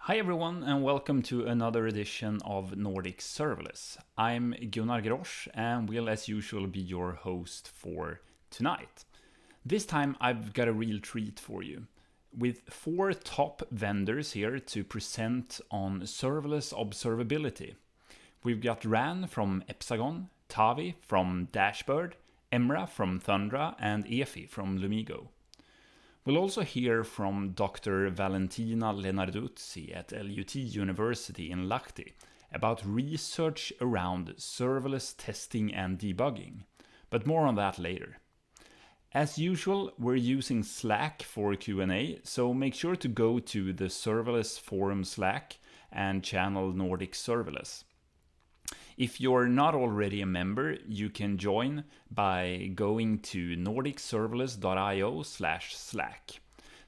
Hi everyone and welcome to another edition of Nordic Serverless. I'm Gunnar Grosch and will as usual be your host for tonight. This time I've got a real treat for you. With 4 top vendors here to present on serverless observability. We've got Ran from Epsagon, Tavi from Dashboard, Emra from Thundra and Efi from Lumigo. We'll also hear from Dr. Valentina Lenarduzzi at LUT University in Lahti about research around serverless testing and debugging, but more on that later. As usual, we're using Slack for Q&A, so make sure to go to the Serverless Forum Slack and channel Nordic Serverless. If you're not already a member, you can join by going to nordicserverless.io/slack.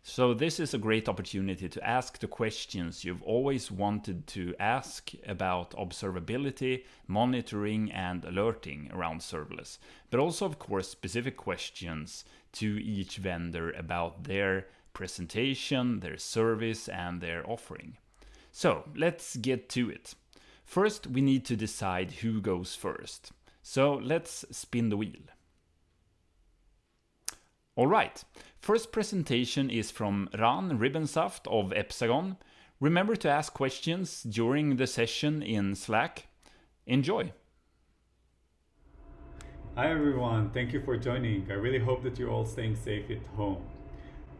So this is a great opportunity to ask the questions you've always wanted to ask about observability, monitoring, and alerting around serverless, but also, of course, specific questions to each vendor about their presentation, their service, and their offering. So let's get to it. First, we need to decide who goes first. So let's spin the wheel. All right, first presentation is from Ran Ribbensaft of Epsagon. Remember to ask questions during the session in Slack. Enjoy. Hi everyone, thank you for joining. I really hope that you're all staying safe at home.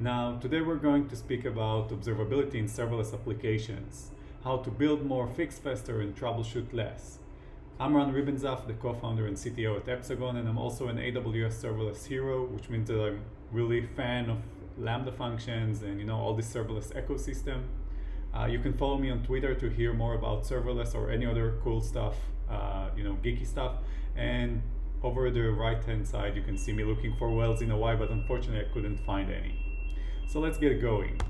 Now, today we're going to speak about observability in serverless applications. How to build more, fix faster, and troubleshoot less. I'm Ran Ribbensaft, the co-founder and CTO at Epsagon, and I'm also an AWS serverless hero, which means that I'm really a fan of Lambda functions and all this serverless ecosystem. You can follow me on Twitter to hear more about serverless or any other cool stuff, geeky stuff. And over the right-hand side, you can see me looking for whales in a Y, but unfortunately I couldn't find any. So let's get going.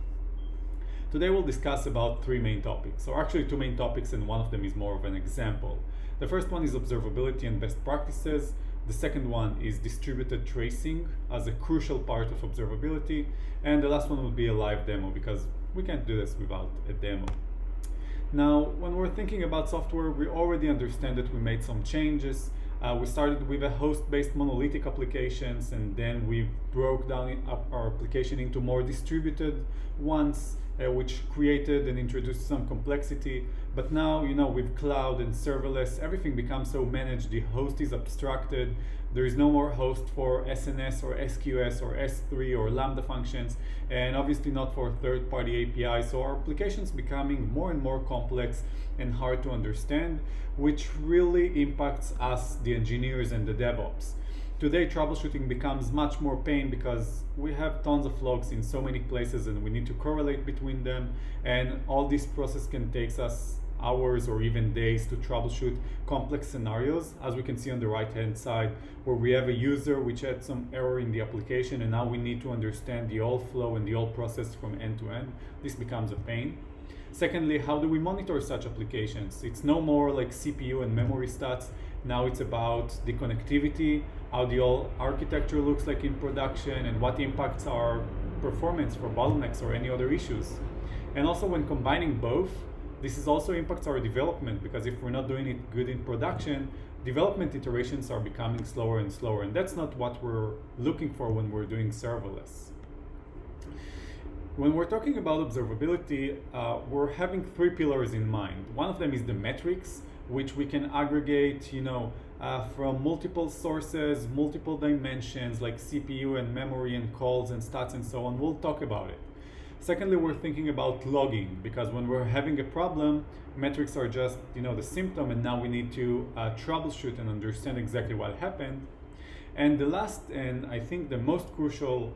Today we'll discuss about 3 main topics, or actually 2 main topics, and one of them is more of an example. The first one is observability and best practices. The second one is distributed tracing as a crucial part of observability. And the last one will be a live demo, because we can't do this without a demo. Now, when we're thinking about software, we already understand that we made some changes. We started with a host-based monolithic applications, and then we broke down our application into more distributed ones, which created and introduced some complexity. But now, with cloud and serverless, everything becomes so managed. The host is abstracted. There is no more host for SNS or SQS or S3 or Lambda functions, and obviously not for third-party APIs. So our application's becoming more and more complex and hard to understand, which really impacts us, the engineers and the DevOps. Today, troubleshooting becomes much more pain because we have tons of logs in so many places and we need to correlate between them. And all this process can take us hours or even days to troubleshoot complex scenarios, as we can see on the right-hand side, where we have a user which had some error in the application, and now we need to understand the whole flow and the whole process from end to end. This becomes a pain. Secondly, how do we monitor such applications? It's no more like CPU and memory stats. Now it's about the connectivity, how the whole architecture looks like in production, and what impacts our performance for bottlenecks or any other issues. And also, when combining both, this also impacts our development, because if we're not doing it good in production, development iterations are becoming slower and slower, and that's not what we're looking for when we're doing serverless. When we're talking about observability, we're having 3 pillars in mind. One of them is the metrics, which we can aggregate, from multiple sources, multiple dimensions like CPU and memory and calls and stats and so on. We'll talk about it. Secondly, we're thinking about logging, because when we're having a problem, metrics are just, the symptom, and now we need to troubleshoot and understand exactly what happened. And the last, and I think the most crucial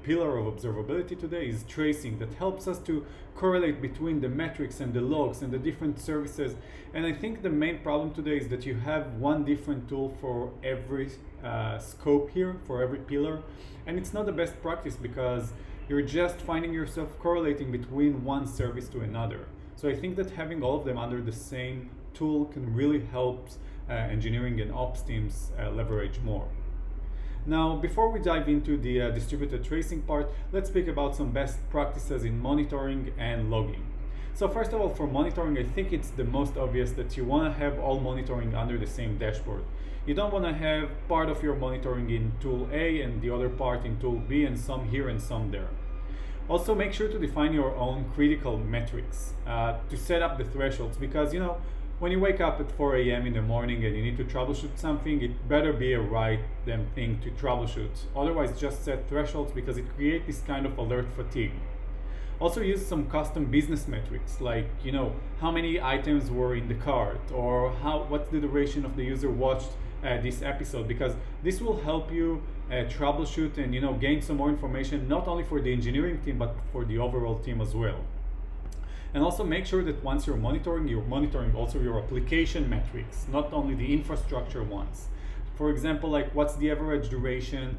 pillar of observability today is tracing, that helps us to correlate between the metrics and the logs and the different services. And I think the main problem today is that you have one different tool for every scope here, for every pillar. And it's not the best practice, because you're just finding yourself correlating between one service to another. So I think that having all of them under the same tool can really help engineering and ops teams leverage more. Now, before we dive into the distributed tracing part, let's speak about some best practices in monitoring and logging. So first of all, for monitoring, I think it's the most obvious that you want to have all monitoring under the same dashboard. You don't want to have part of your monitoring in tool A and the other part in tool B, and some here and some there. Also, make sure to define your own critical metrics to set up the thresholds, because when you wake up at 4 a.m. in the morning and you need to troubleshoot something, it better be a right damn thing to troubleshoot. Otherwise, just set thresholds, because it creates this kind of alert fatigue. Also, use some custom business metrics, like how many items were in the cart, or what's the duration of the user watched this episode, because this will help you troubleshoot and gain some more information, not only for the engineering team but for the overall team as well. And also make sure that once you're monitoring also your application metrics, not only the infrastructure ones. For example, like what's the average duration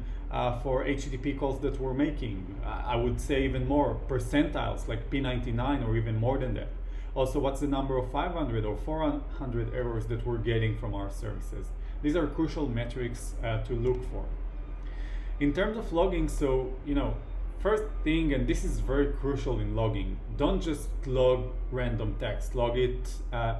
for HTTP calls that we're making? I would say even more percentiles, like P99 or even more than that. Also, what's the number of 500 or 400 errors that we're getting from our services? These are crucial metrics to look for. In terms of logging, so first thing, and this is very crucial in logging, don't just log random text. Log it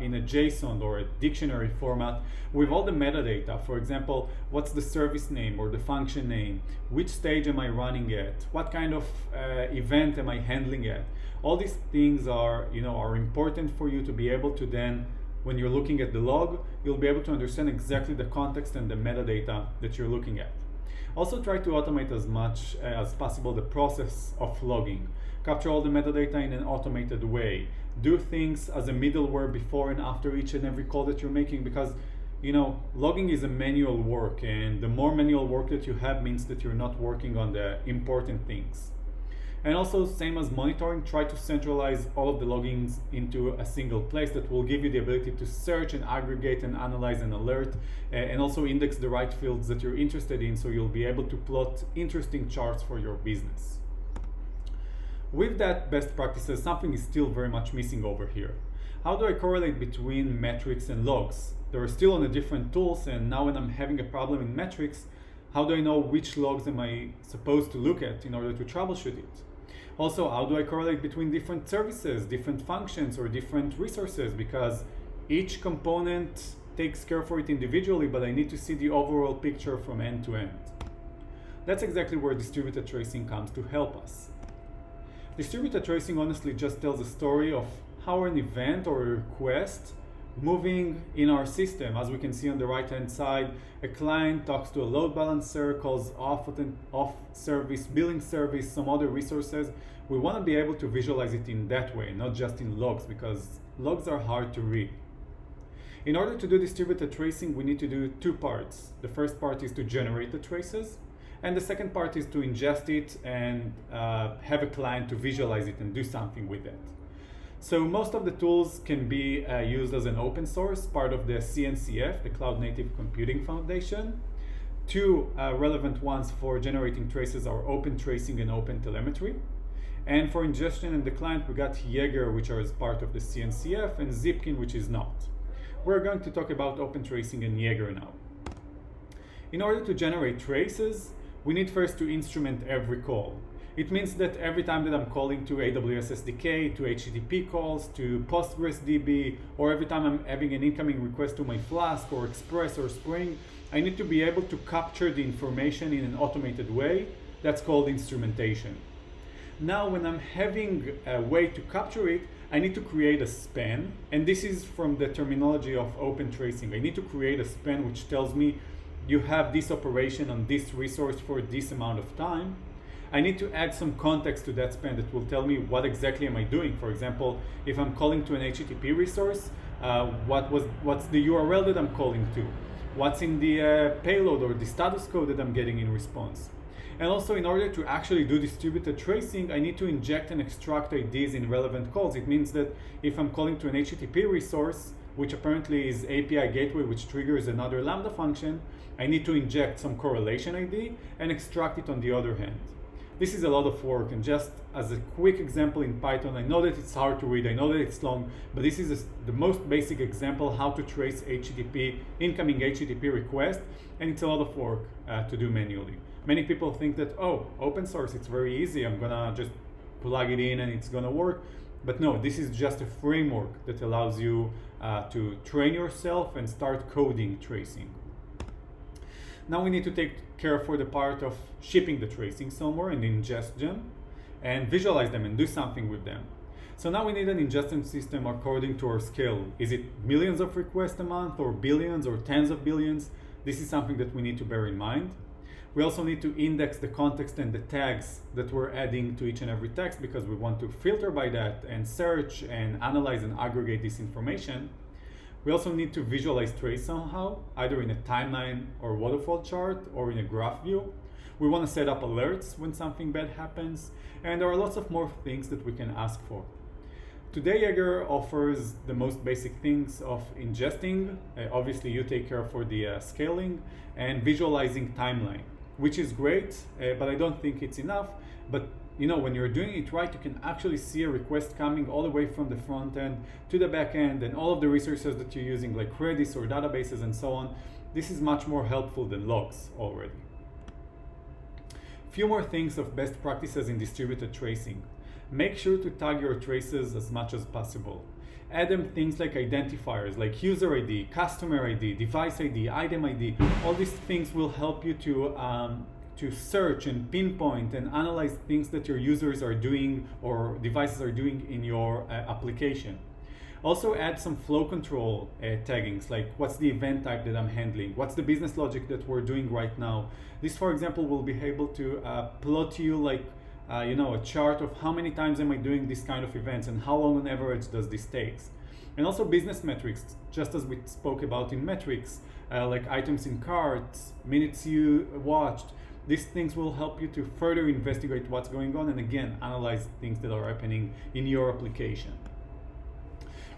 in a JSON or a dictionary format with all the metadata. For example, what's the service name or the function name? Which stage am I running at? What kind of event am I handling at? All these things are important for you to be able to then, when you're looking at the log, you'll be able to understand exactly the context and the metadata that you're looking at. Also, try to automate as much as possible the process of logging. Capture all the metadata in an automated way. Do things as a middleware before and after each and every call that you're making, because logging is a manual work, and the more manual work that you have means that you're not working on the important things. And also, same as monitoring, try to centralize all of the logins into a single place that will give you the ability to search and aggregate and analyze and alert, and also index the right fields that you're interested in, so you'll be able to plot interesting charts for your business. With that best practices, something is still very much missing over here. How do I correlate between metrics and logs? They're still on the different tools, and now when I'm having a problem in metrics, how do I know which logs am I supposed to look at in order to troubleshoot it? Also, how do I correlate between different services, different functions, or different resources? Because each component takes care for it individually, but I need to see the overall picture from end to end. That's exactly where distributed tracing comes to help us. Distributed tracing honestly just tells a story of how an event or a request moving in our system. As we can see on the right hand side, a client talks to a load balancer, calls off service, billing service, some other resources. We want to be able to visualize it in that way, not just in logs, because logs are hard to read. In order to do distributed tracing, we need to do two parts. The first part is to generate the traces, and the second part is to ingest it and have a client to visualize it and do something with it. So most of the tools can be used as an open source, part of the CNCF, the Cloud Native Computing Foundation. Two relevant ones for generating traces are Open Tracing and Open Telemetry. And for ingestion in the client, we got Jaeger, which are as part of the CNCF, and Zipkin, which is not. We're going to talk about Open Tracing and Jaeger now. In order to generate traces, we need first to instrument every call. It means that every time that I'm calling to AWS SDK, to HTTP calls, to PostgreSDB, or every time I'm having an incoming request to my Flask or Express or Spring, I need to be able to capture the information in an automated way. That's called instrumentation. Now, when I'm having a way to capture it, I need to create a span, and this is from the terminology of open tracing. I need to create a span which tells me you have this operation on this resource for this amount of time. I need to add some context to that span that will tell me what exactly am I doing. For example, if I'm calling to an HTTP resource, what's the URL that I'm calling to? What's in the payload or the status code that I'm getting in response? And also, in order to actually do distributed tracing, I need to inject and extract IDs in relevant calls. It means that if I'm calling to an HTTP resource, which apparently is API gateway, which triggers another Lambda function, I need to inject some correlation ID and extract it on the other hand. This is a lot of work, and just as a quick example in Python, I know that it's hard to read, I know that it's long, but this is the most basic example how to trace incoming HTTP request, and it's a lot of work to do manually. Many people think that, oh, open source, it's very easy, I'm gonna just plug it in and it's gonna work. But no, this is just a framework that allows you to train yourself and start coding tracing. Now we need to take care for the part of shipping the tracing somewhere and ingest them and visualize them and do something with them. So now we need an ingestion system according to our scale. Is it millions of requests a month or billions or tens of billions? This is something that we need to bear in mind. We also need to index the context and the tags that we're adding to each and every text because we want to filter by that and search and analyze and aggregate this information. We also need to visualize trace somehow, either in a timeline or waterfall chart or in a graph view. We want to set up alerts when something bad happens, and there are lots of more things that we can ask for. Today, Jaeger offers the most basic things of ingesting. Obviously, you take care for the scaling and visualizing timeline, which is great, but I don't think it's enough. But when you're doing it right, you can actually see a request coming all the way from the front end to the back end and all of the resources that you're using, like Redis or databases and so on. This is much more helpful than logs already. Few more things of best practices in distributed tracing. Make sure to tag your traces as much as possible. Add them things like identifiers, like user ID, customer ID, device ID, item ID. All these things will help you to search and pinpoint and analyze things that your users are doing or devices are doing in your application. Also add some flow control taggings, like what's the event type that I'm handling, what's the business logic that we're doing right now. This, for example, will be able to plot to you like a chart of how many times am I doing this kind of events and how long on average does this take. And also business metrics, just as we spoke about in metrics, like items in carts, minutes you watched. These things will help you to further investigate what's going on and again, analyze things that are happening in your application.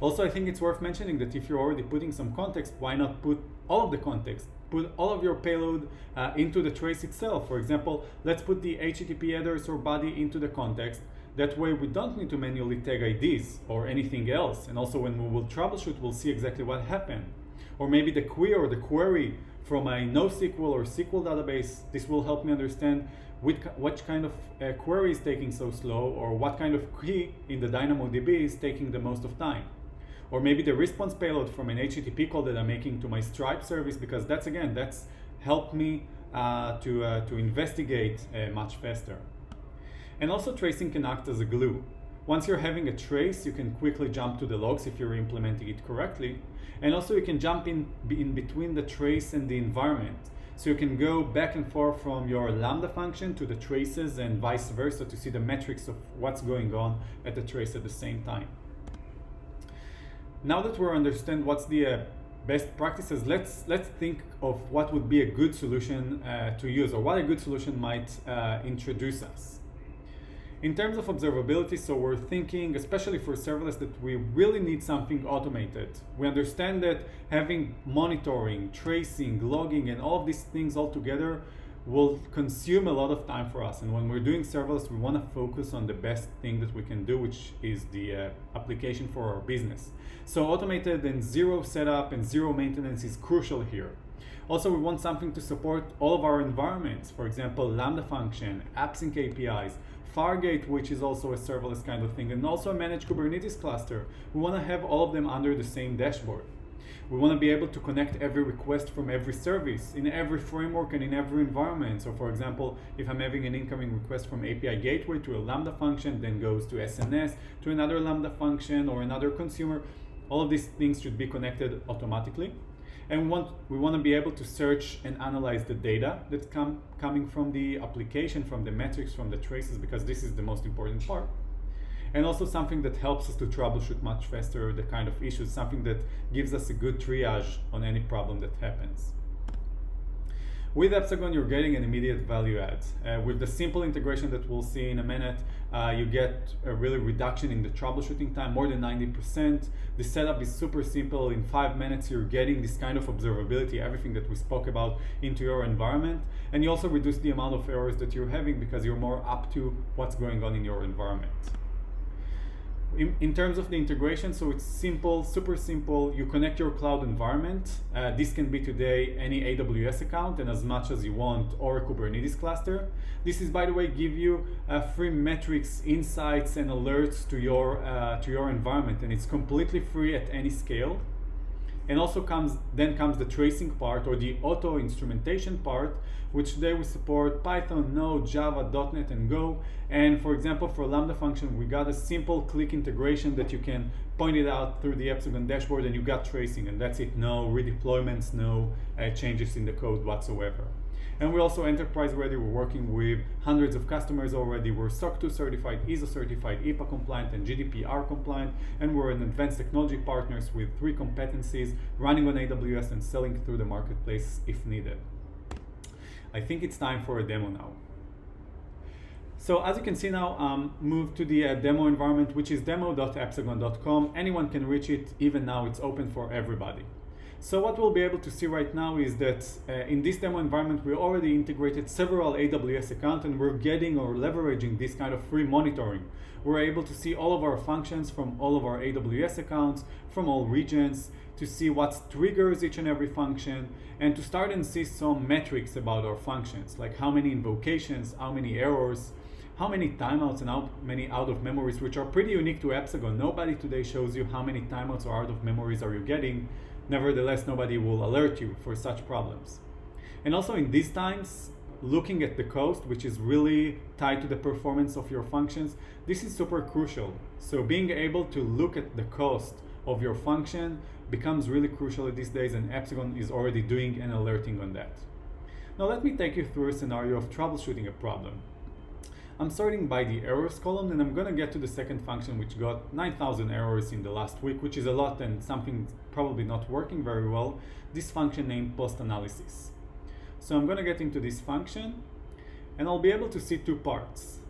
Also, I think it's worth mentioning that if you're already putting some context, why not put all of the context? Put all of your payload into the trace itself. For example, let's put the HTTP headers or body into the context. That way we don't need to manually tag IDs or anything else. And also when we will troubleshoot, we'll see exactly what happened. Or maybe the query or the query from a NoSQL or SQL database. This will help me understand which kind of query is taking so slow or what kind of key in the DynamoDB is taking the most of time. Or maybe the response payload from an HTTP call that I'm making to my Stripe service, because that's helped me to investigate much faster. And also tracing can act as a glue. Once you're having a trace, you can quickly jump to the logs if you're implementing it correctly. And also you can jump in between the trace and the environment. So you can go back and forth from your Lambda function to the traces and vice versa to see the metrics of what's going on at the trace at the same time. Now that we understand what's the best practices, let's think of what would be a good solution to use, or what a good solution might introduce us. In terms of observability, so we're thinking, especially for serverless, that we really need something automated. We understand that having monitoring, tracing, logging, and all of these things all together will consume a lot of time for us. And when we're doing serverless, we want to focus on the best thing that we can do, which is the application for our business. So automated and zero setup and zero maintenance is crucial here. Also, we want something to support all of our environments. For example, Lambda function, AppSync APIs, Fargate, which is also a serverless kind of thing, and also a managed Kubernetes cluster. We want to have all of them under the same dashboard. We want to be able to connect every request from every service in every framework and in every environment. So for example, if I'm having an incoming request from API gateway to a Lambda function, then goes to SNS, to another Lambda function or another consumer, all of these things should be connected automatically. And we want to be able to search and analyze the data that's coming from the application, from the metrics, from the traces, because this is the most important part. And also something that helps us to troubleshoot much faster the kind of issues, something that gives us a good triage on any problem that happens. With Epsagon, you're getting an immediate value add. With the simple integration that we'll see in a minute, you get a really reduction in the troubleshooting time, more than 90%. The setup is super simple. In 5 minutes, you're getting this kind of observability, everything that we spoke about, into your environment. And you also reduce the amount of errors that you're having because you're more up to what's going on in your environment. In terms of the integration, so it's simple, super simple. You connect your cloud environment. This can be today any AWS account and as much as you want, or a Kubernetes cluster. This is, by the way, give you free metrics, insights, and alerts to your environment, and it's completely free at any scale. And also comes the tracing part, or the auto instrumentation part, which today we support Python, Node, Java, .NET, and Go. And for example, for Lambda function, we got a simple click integration that you can point it out through the Epsagon dashboard, and you got tracing, and that's it. No redeployments, no changes in the code whatsoever. And we're also enterprise ready. We're working with hundreds of customers already. We're SOC 2 certified, ISO certified, IPA compliant, and GDPR compliant. And we're an advanced technology partners with 3 competencies, running on AWS and selling through the marketplace if needed. I think it's time for a demo now. So as you can see now, move to the demo environment, which is demo.epsagon.com. Anyone can reach it. Even now, it's open for everybody. So what we'll be able to see right now is that in this demo environment, we already integrated several AWS accounts, and we're getting or leveraging this kind of free monitoring. We're able to see all of our functions from all of our AWS accounts, from all regions, to see what triggers each and every function, and to start and see some metrics about our functions, like how many invocations, how many errors, how many timeouts, and how many out of memories, which are pretty unique to Epsagon. Nobody today shows you how many timeouts or out of memories are you getting. Nevertheless, nobody will alert you for such problems. And also in these times, looking at the cost, which is really tied to the performance of your functions, this is super crucial. So being able to look at the cost of your function becomes really crucial these days, and Epsagon is already doing and alerting on that. Now let me take you through a scenario of troubleshooting a problem. I'm starting by the errors column, and I'm gonna get to the second function, which got 9,000 errors in the last week, which is a lot and something probably not working very well. This function named post analysis. So I'm gonna get into this function, and I'll be able to see 2 parts.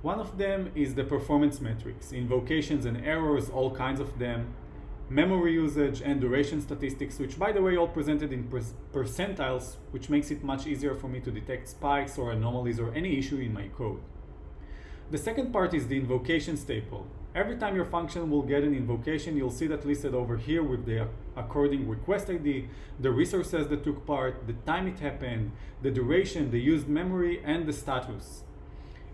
One of them is the performance metrics, invocations and errors, all kinds of them, memory usage and duration statistics, which by the way all presented in percentiles, which makes it much easier for me to detect spikes or anomalies or any issue in my code. The second part is the invocations table. Every time your function will get an invocation, you'll see that listed over here with the according request ID, the resources that took part, the time it happened, the duration, the used memory, and the status.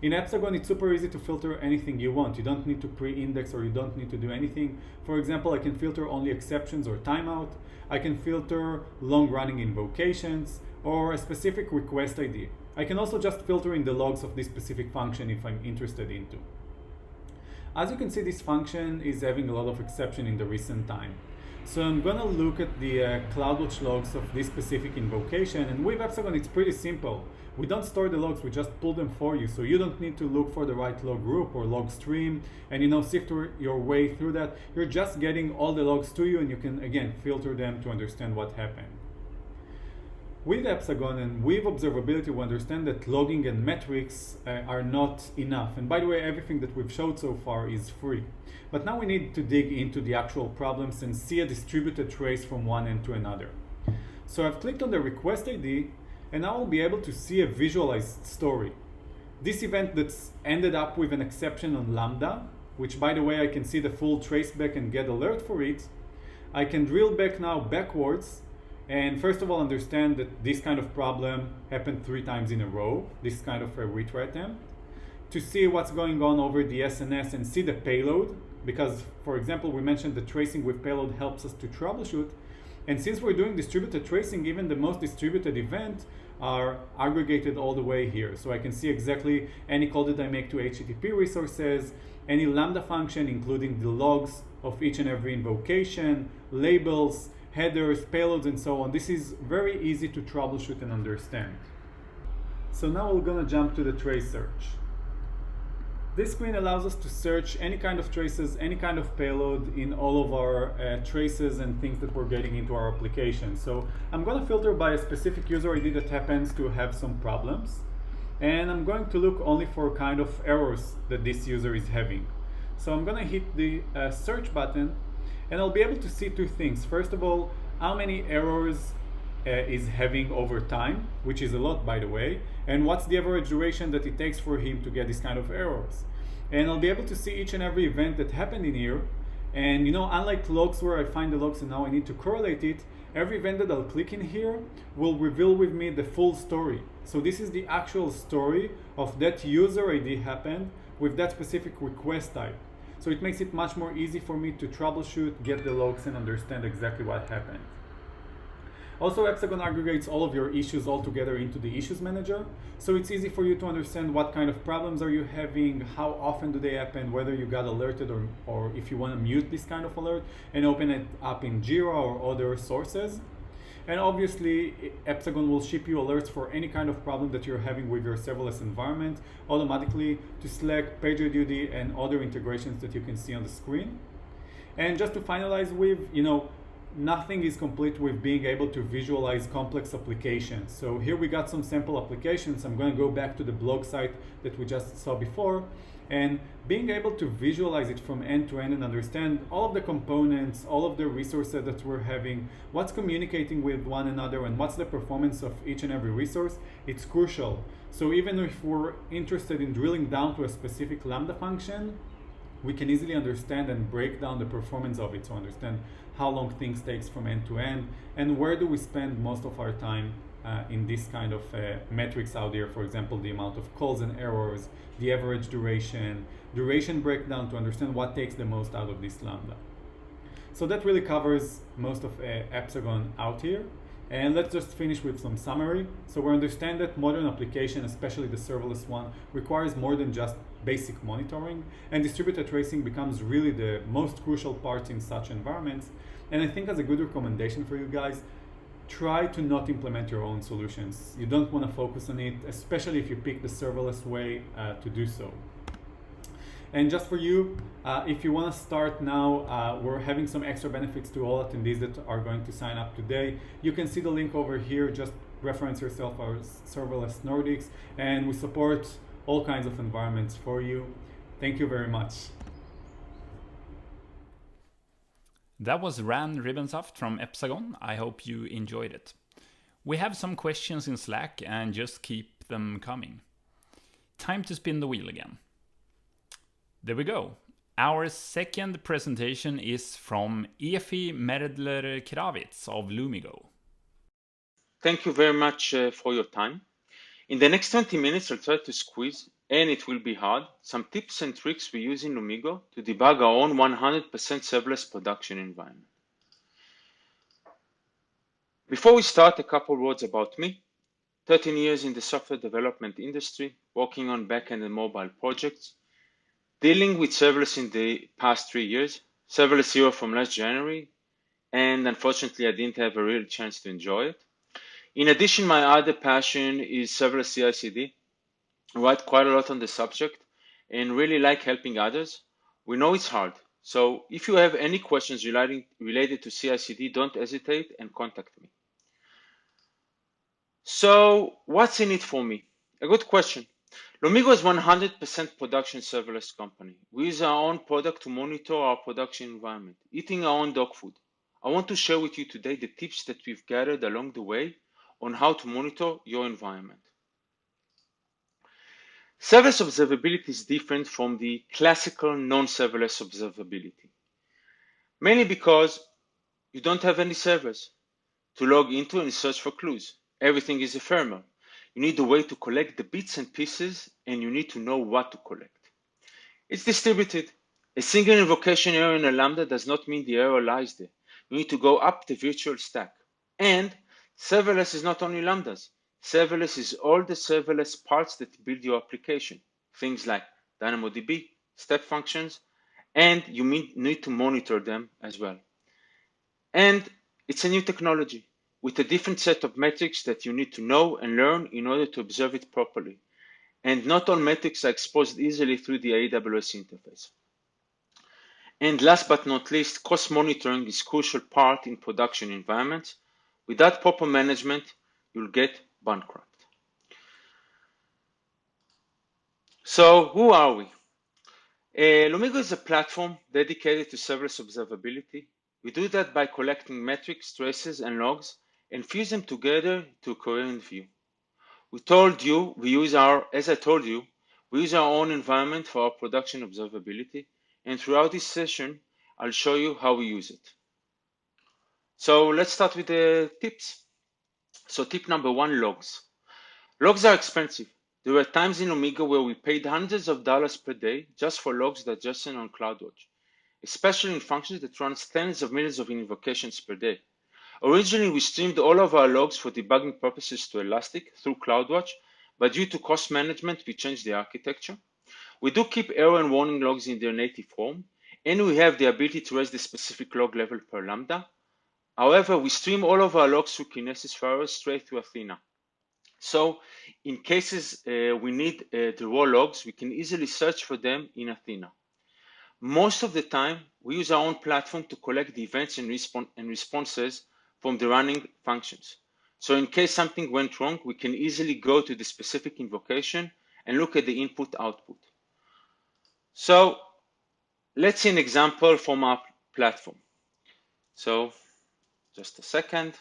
In Epsagon, it's super easy to filter anything you want. You don't need to pre-index, or you don't need to do anything. For example, I can filter only exceptions or timeout. I can filter long-running invocations or a specific request ID. I can also just filter in the logs of this specific function if I'm interested into. As you can see, this function is having a lot of exception in the recent time. So I'm gonna look at the CloudWatch logs of this specific invocation, and with Epsagon it's pretty simple. We don't store the logs, we just pull them for you, so you don't need to look for the right log group or log stream and sift your way through that. You're just getting all the logs to you, and you can again filter them to understand what happened. With Epsagon and with observability, we understand that logging and metrics are not enough. And by the way, everything that we've showed so far is free. But now we need to dig into the actual problems and see a distributed trace from one end to another. So I've clicked on the request ID, and now I'll be able to see a visualized story. This event that's ended up with an exception on Lambda, which by the way, I can see the full traceback and get alert for it. I can drill back now backwards, and first of all understand that this kind of problem happened 3 times in a row, this kind of a retry attempt, to see what's going on over the SNS and see the payload, because for example we mentioned that tracing with payload helps us to troubleshoot, and since we're doing distributed tracing, even the most distributed event are aggregated all the way here. So I can see exactly any call that I make to HTTP resources, any Lambda function, including the logs of each and every invocation, labels, headers, payloads, and so on. This is very easy to troubleshoot and understand. So now we're gonna jump to the trace search. This screen allows us to search any kind of traces, any kind of payload in all of our traces and things that we're getting into our application. So I'm going to filter by a specific user ID that happens to have some problems. And I'm going to look only for kind of errors that this user is having. So I'm going to hit the search button, and I'll be able to see 2 things. First of all, how many errors is having over time, which is a lot, by the way, and what's the average duration that it takes for him to get this kind of errors. And I'll be able to see each and every event that happened in here. And unlike logs where I find the logs and now I need to correlate it, every event that I'll click in here will reveal with me the full story. So this is the actual story of that user ID happened with that specific request type. So it makes it much more easy for me to troubleshoot, get the logs, and understand exactly what happened. Also, Epsagon aggregates all of your issues all together into the issues manager. So it's easy for you to understand what kind of problems are you having, how often do they happen, whether you got alerted or if you want to mute this kind of alert and open it up in Jira or other sources. And obviously, Epsagon will ship you alerts for any kind of problem that you're having with your serverless environment automatically to Slack, PagerDuty, and other integrations that you can see on the screen. And just to finalize with, nothing is complete with being able to visualize complex applications. So here we got some sample applications. I'm going to go back to the blog site that we just saw before, and being able to visualize it from end to end and understand all of the components, all of the resources that we're having, what's communicating with one another, and what's the performance of each and every resource, it's crucial. So even if we're interested in drilling down to a specific Lambda function, we can easily understand and break down the performance of it, so understand how long things takes from end to end, and where do we spend most of our time in this kind of metrics out there. For example, the amount of calls and errors, the average duration breakdown to understand what takes the most out of this Lambda. So that really covers most of Epsagon out here. And let's just finish with some summary. So we understand that modern application, especially the serverless one, requires more than just basic monitoring, and distributed tracing becomes really the most crucial part in such environments. And I think as a good recommendation for you guys, try to not implement your own solutions. You don't want to focus on it, especially if you pick the serverless way to do so. And just for you, if you want to start now, we're having some extra benefits to all attendees that are going to sign up today. You can see the link over here. Just reference yourself as Serverless Nordics, and we support all kinds of environments for you. Thank you very much. That was Ran Ribbensaft from Epsagon. I hope you enjoyed it. We have some questions in Slack, and just keep them coming. Time to spin the wheel again. There we go. Our second presentation is from Efi Merdler-Kravitz of Lumigo. Thank you very much for your time. In the next 20 minutes, I'll try to squeeze, and it will be hard, some tips and tricks we use in Lumigo to debug our own 100% serverless production environment. Before we start, a couple words about me. 13 years in the software development industry, working on backend and mobile projects, dealing with serverless in the past 3 years, serverless 0 from last January, and unfortunately I didn't have a real chance to enjoy it. In addition, my other passion is serverless CI/CD. I write quite a lot on the subject and really like helping others. We know it's hard, so if you have any questions related to CI/CD, don't hesitate and contact me. So what's in it for me? A good question. Lumigo is 100% production serverless company. We use our own product to monitor our production environment, eating our own dog food. I want to share with you today the tips that we've gathered along the way on how to monitor your environment. Serverless observability is different from the classical non-serverless observability, mainly because you don't have any servers to log into and search for clues. Everything is ephemeral. You need a way to collect the bits and pieces, and you need to know what to collect. It's distributed. A single invocation error in a Lambda does not mean the error lies there. You need to go up the virtual stack. And serverless is not only Lambdas. Serverless is all the serverless parts that build your application. Things like DynamoDB, step functions, and you need to monitor them as well. And it's a new technology with a different set of metrics that you need to know and learn in order to observe it properly. And not all metrics are exposed easily through the AWS interface. And last but not least, cost monitoring is a crucial part in production environments. Without proper management, you'll get bankrupt. So who are we? Lumigo is a platform dedicated to serverless observability. We do that by collecting metrics, traces, and logs, and fuse them together to a coherent view. As I told you, we use our own environment for our production observability, and throughout this session, I'll show you how we use it. So let's start with the tips. So tip number one, logs. Logs are expensive. There were times in Lumigo where we paid hundreds of dollars per day just for logs digestion on CloudWatch, especially in functions that runs tens of millions of invocations per day. Originally, we streamed all of our logs for debugging purposes to Elastic through CloudWatch, but due to cost management, we changed the architecture. We do keep error and warning logs in their native form, and we have the ability to raise the specific log level per Lambda. However, we stream all of our logs through Kinesis files straight to Athena. So in cases we need the raw logs, we can easily search for them in Athena. Most of the time, we use our own platform to collect the events and responses from the running functions. So in case something went wrong, we can easily go to the specific invocation and look at the input-output. So let's see an example from our platform. So just a second.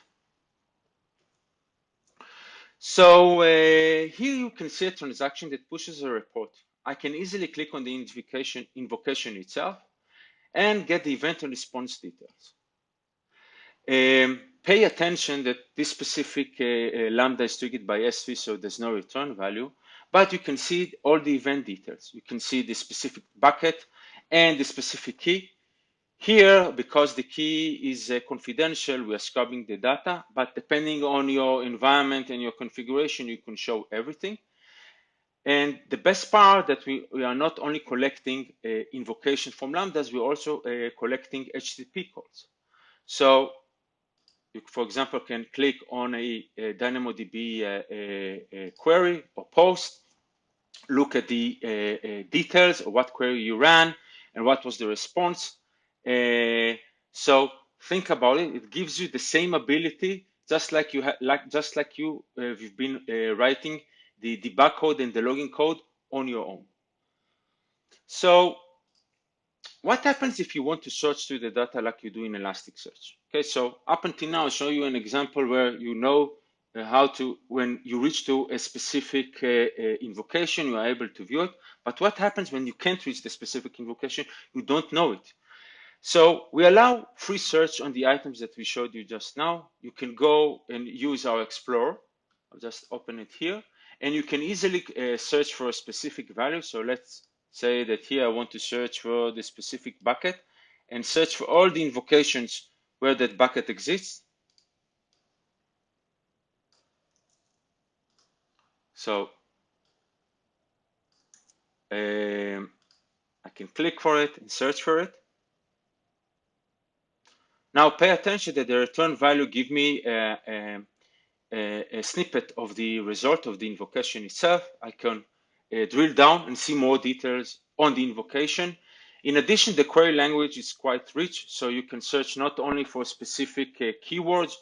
So here you can see a transaction that pushes a report. I can easily click on the invocation itself and get the event and response details. Pay attention that this specific Lambda is triggered by S3, so there's no return value, but you can see all the event details. You can see the specific bucket and the specific key. Here, because the key is confidential, we are scrubbing the data, but depending on your environment and your configuration, you can show everything. And the best part that we are not only collecting invocation from Lambdas, we're also collecting HTTP calls. So you, for example, can click on a DynamoDB query or post, look at the details of what query you ran and what was the response. So think about it. It gives you the same ability, just like you've been writing the debug code and the logging code on your own. So what happens if you want to search through the data like you do in Elasticsearch? Okay, so up until now, I'll show you an example where you know how to, when you reach to a specific invocation, you are able to view it. But what happens when you can't reach the specific invocation? You don't know it. So we allow free search on the items that we showed you just now. You can go and use our Explorer. I'll just open it here. And you can easily search for a specific value. So let's say that here I want to search for the specific bucket and search for all the invocations where that bucket exists. So I can click for it and search for it. Now pay attention that the return value give me a snippet of the result of the invocation itself. I can drill down and see more details on the invocation. In addition, the query language is quite rich, so you can search not only for specific keywords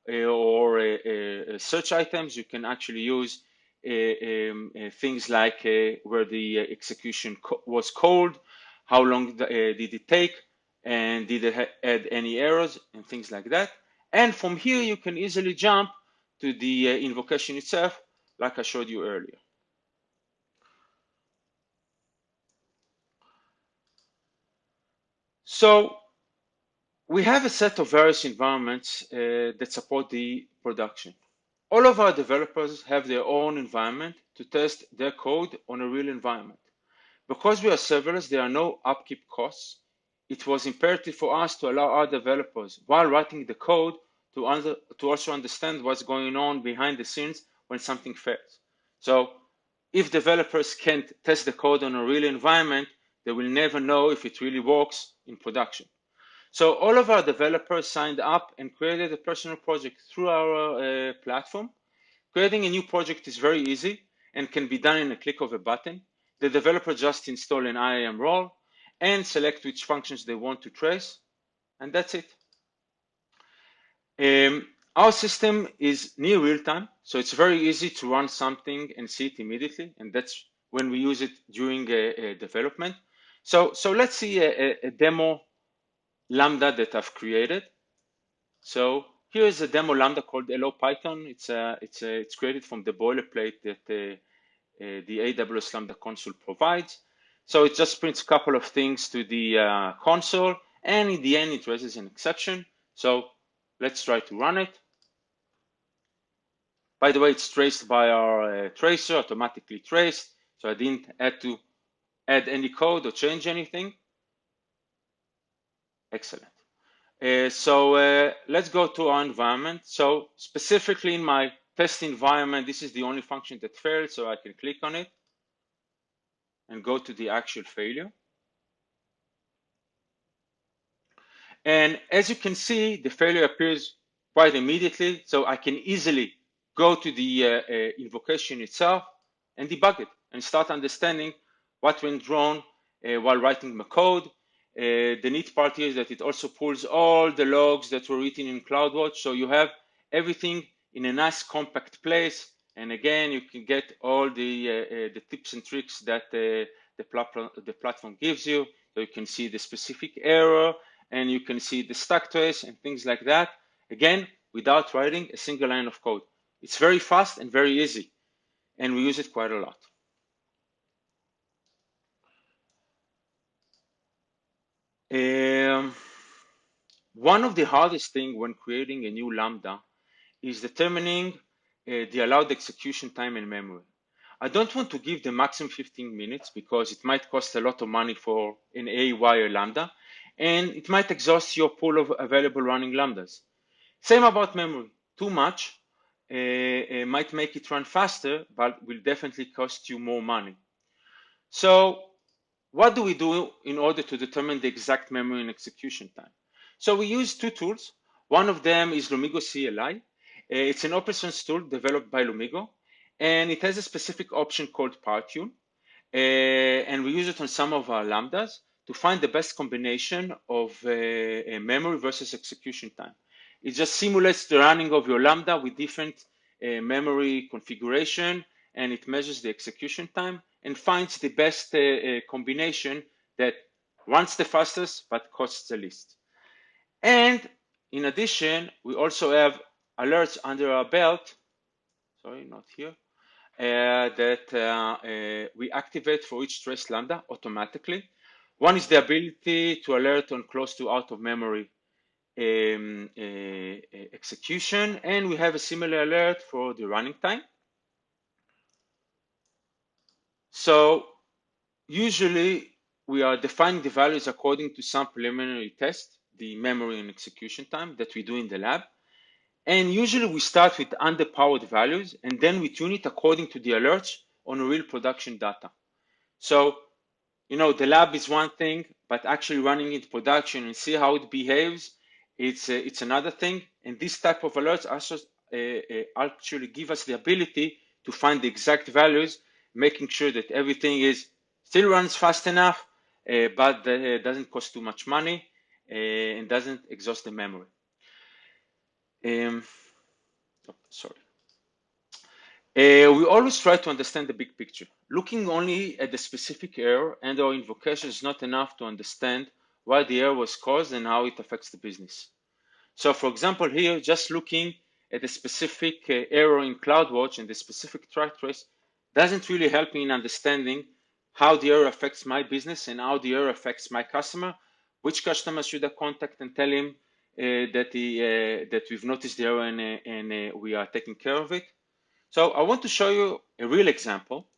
or search items. You can actually use things like where the execution was called, how long did it take, and did it add any errors and things like that. And from here, you can easily jump to the invocation itself, like I showed you earlier. So we have a set of various environments that support the production. All of our developers have their own environment to test their code on a real environment. Because we are serverless, there are no upkeep costs. It was imperative for us to allow our developers, while writing the code, to also understand what's going on behind the scenes when something fails. So if developers can't test the code on a real environment, they will never know if it really works in production. So all of our developers signed up and created a personal project through our platform. Creating a new project is very easy and can be done in a click of a button. The developer just install an IAM role and select which functions they want to trace, and that's it. Our system is near real time, so it's very easy to run something and see it immediately, and that's when we use it during development. So let's see a demo Lambda that I've created. So Here's a demo Lambda called Hello Python. It's created from the boilerplate that the AWS Lambda console provides. So it just prints a couple of things to the console, and in the end, it raises an exception. So let's try to run it. By the way, it's traced by our tracer, automatically traced. So I didn't have to add any code or change anything. Excellent. So let's go to our environment. So specifically in my test environment, this is the only function that failed, so I can click on it and go to the actual failure. And as you can see, the failure appears quite immediately, so I can easily go to the invocation itself and debug it and start understanding what went wrong while writing my code. The neat part here is that it also pulls all the logs that were written in CloudWatch, so you have everything in a nice compact place. And again, you can get all the tips and tricks that the platform gives you. So you can see the specific error, and you can see the stack trace and things like that. Again, without writing a single line of code. It's very fast and very easy, and we use it quite a lot. One of the hardest things when creating a new Lambda is determining the allowed execution time and memory. I don't want to give the maximum 15 minutes because it might cost a lot of money for an AY Lambda, and it might exhaust your pool of available running Lambdas. Same about memory. Too much might make it run faster, but will definitely cost you more money. So what do we do in order to determine the exact memory and execution time? So we use two tools. One of them is Lumigo CLI. It's an open source tool developed by Lumigo, and it has a specific option called PowerTune. And we use it on some of our Lambdas to find the best combination of memory versus execution time. It just simulates the running of your Lambda with different memory configuration, and it measures the execution time and finds the best combination that runs the fastest but costs the least. And in addition, we also have alerts under our belt, sorry, not here, that we activate for each trace Lambda automatically. One is the ability to alert on close to out of memory execution, and we have a similar alert for the running time. So usually we are defining the values according to some preliminary test, the memory and execution time that we do in the lab. And usually we start with underpowered values, and then we tune it according to the alerts on real production data. So, you know, the lab is one thing, but actually running it production and see how it behaves, it's another thing. And this type of alerts also actually give us the ability to find the exact values, making sure that everything still runs fast enough, but doesn't cost too much money and doesn't exhaust the memory. Sorry. We always try to understand the big picture. Looking only at the specific error and our invocation is not enough to understand why the error was caused and how it affects the business. So for example, here, just looking at the specific error in CloudWatch and the specific track trace doesn't really help me in understanding how the error affects my business and how the error affects my customer. Which customer should I contact and tell him that we've noticed the error and we are taking care of it? So I want to show you a real example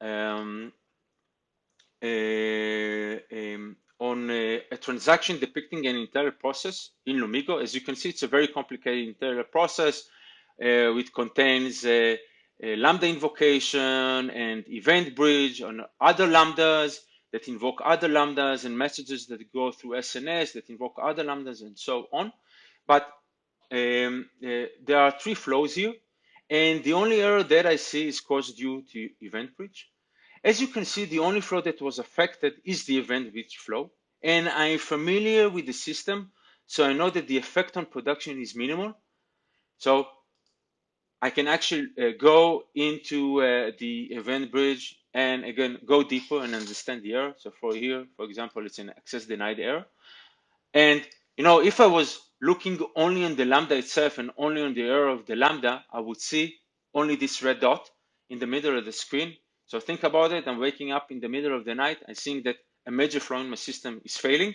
on a transaction depicting an internal process in Lumigo. As you can see, it's a very complicated internal process which contains a Lambda invocation and event bridge on other Lambdas that invoke other Lambdas and messages that go through SNS that invoke other Lambdas and so on. But there are three flows here, and the only error that I see is caused due to event bridge. As you can see, the only flow that was affected is the event bridge flow, and I'm familiar with the system, so I know that the effect on production is minimal. So I can actually go into the event bridge and again go deeper and understand the error. So for here, for example, it's an access denied error. And If I was looking only on the Lambda itself and only on the error of the Lambda, I would see only this red dot in the middle of the screen. So think about it. I'm waking up in the middle of the night and seeing that a major flow in my system is failing,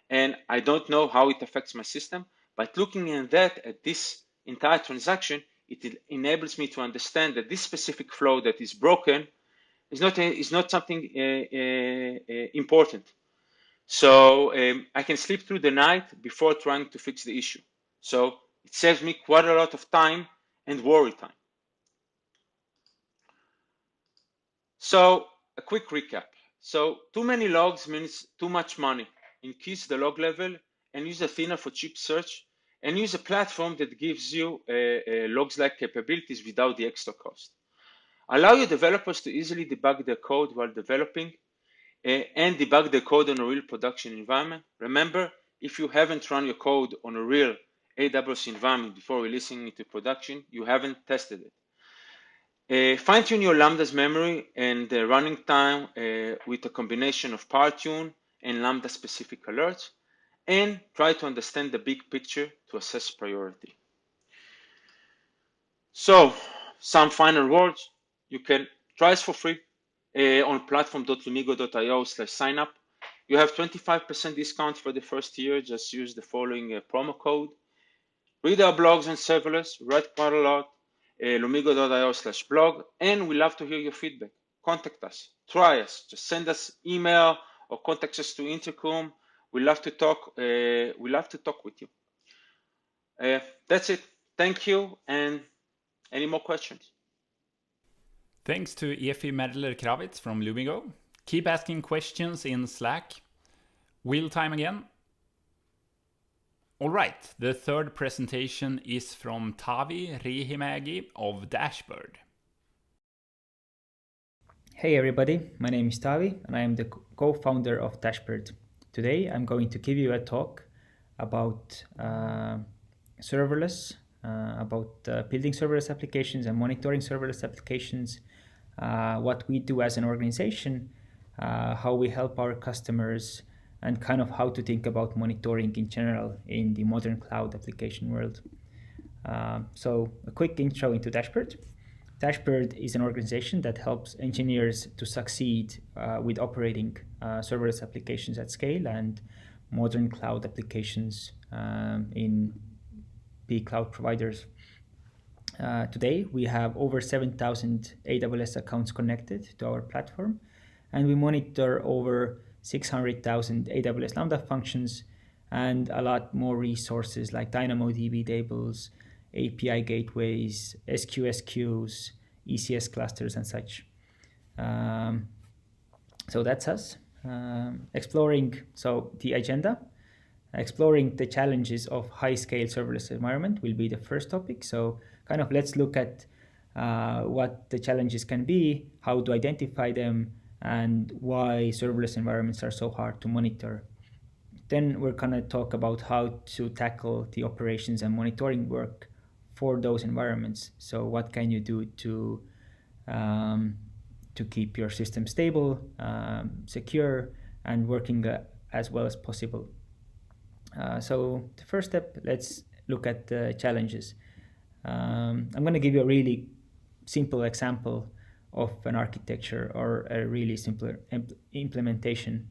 and I don't know how it affects my system. But looking at this entire transaction, it enables me to understand that this specific flow that is broken is not something important. So I can sleep through the night before trying to fix the issue. So it saves me quite a lot of time and worry time. So a quick recap. So too many logs means too much money. Increase the log level and use Athena for cheap search, and use a platform that gives you logs-like capabilities without the extra cost. Allow your developers to easily debug their code while developing, and debug the code on a real production environment. Remember, if you haven't run your code on a real AWS environment before releasing it to production, you haven't tested it. Fine-tune your Lambda's memory and running time with a combination of PowerTune and Lambda-specific alerts, and try to understand the big picture to assess priority. So, some final words. You can try us for free on platform.lumigo.io/signup. You have 25% discount for the first year. Just use the following promo code. Read our blogs on serverless, write quite a lot, lumigo.io/blog, and we love to hear your feedback. Contact us, try us, just send us email or contact us to Intercom. We love to talk. With you. That's it. Thank you. And any more questions? Thanks to Efi Medler-Kravitz from Lumigo. Keep asking questions in Slack. Wheel time again. All right, the third presentation is from Tavi Rihimägi of Dashboard. Hey everybody, my name is Tavi and I am the co-founder of Dashboard. Today I'm going to give you a talk about serverless, about building serverless applications and monitoring serverless applications, what we do as an organization, how we help our customers, and kind of how to think about monitoring in general in the modern cloud application world. So a quick intro into Dashboard. Dashboard is an organization that helps engineers to succeed with operating serverless applications at scale and modern cloud applications in big cloud providers. Today, we have over 7,000 AWS accounts connected to our platform, and we monitor over 600,000 AWS Lambda functions and a lot more resources like DynamoDB tables, API gateways, SQS queues, ECS clusters, and such. So that's us. The agenda. Exploring the challenges of high-scale serverless environment will be the first topic. So kind of let's look at what the challenges can be, how to identify them, and why serverless environments are so hard to monitor. Then we're going to talk about how to tackle the operations and monitoring work for those environments. So what can you do to keep your system stable, secure, and working as well as possible. So the first step, let's look at the challenges. I'm going to give you a really simple example of an architecture or a really simple implementation.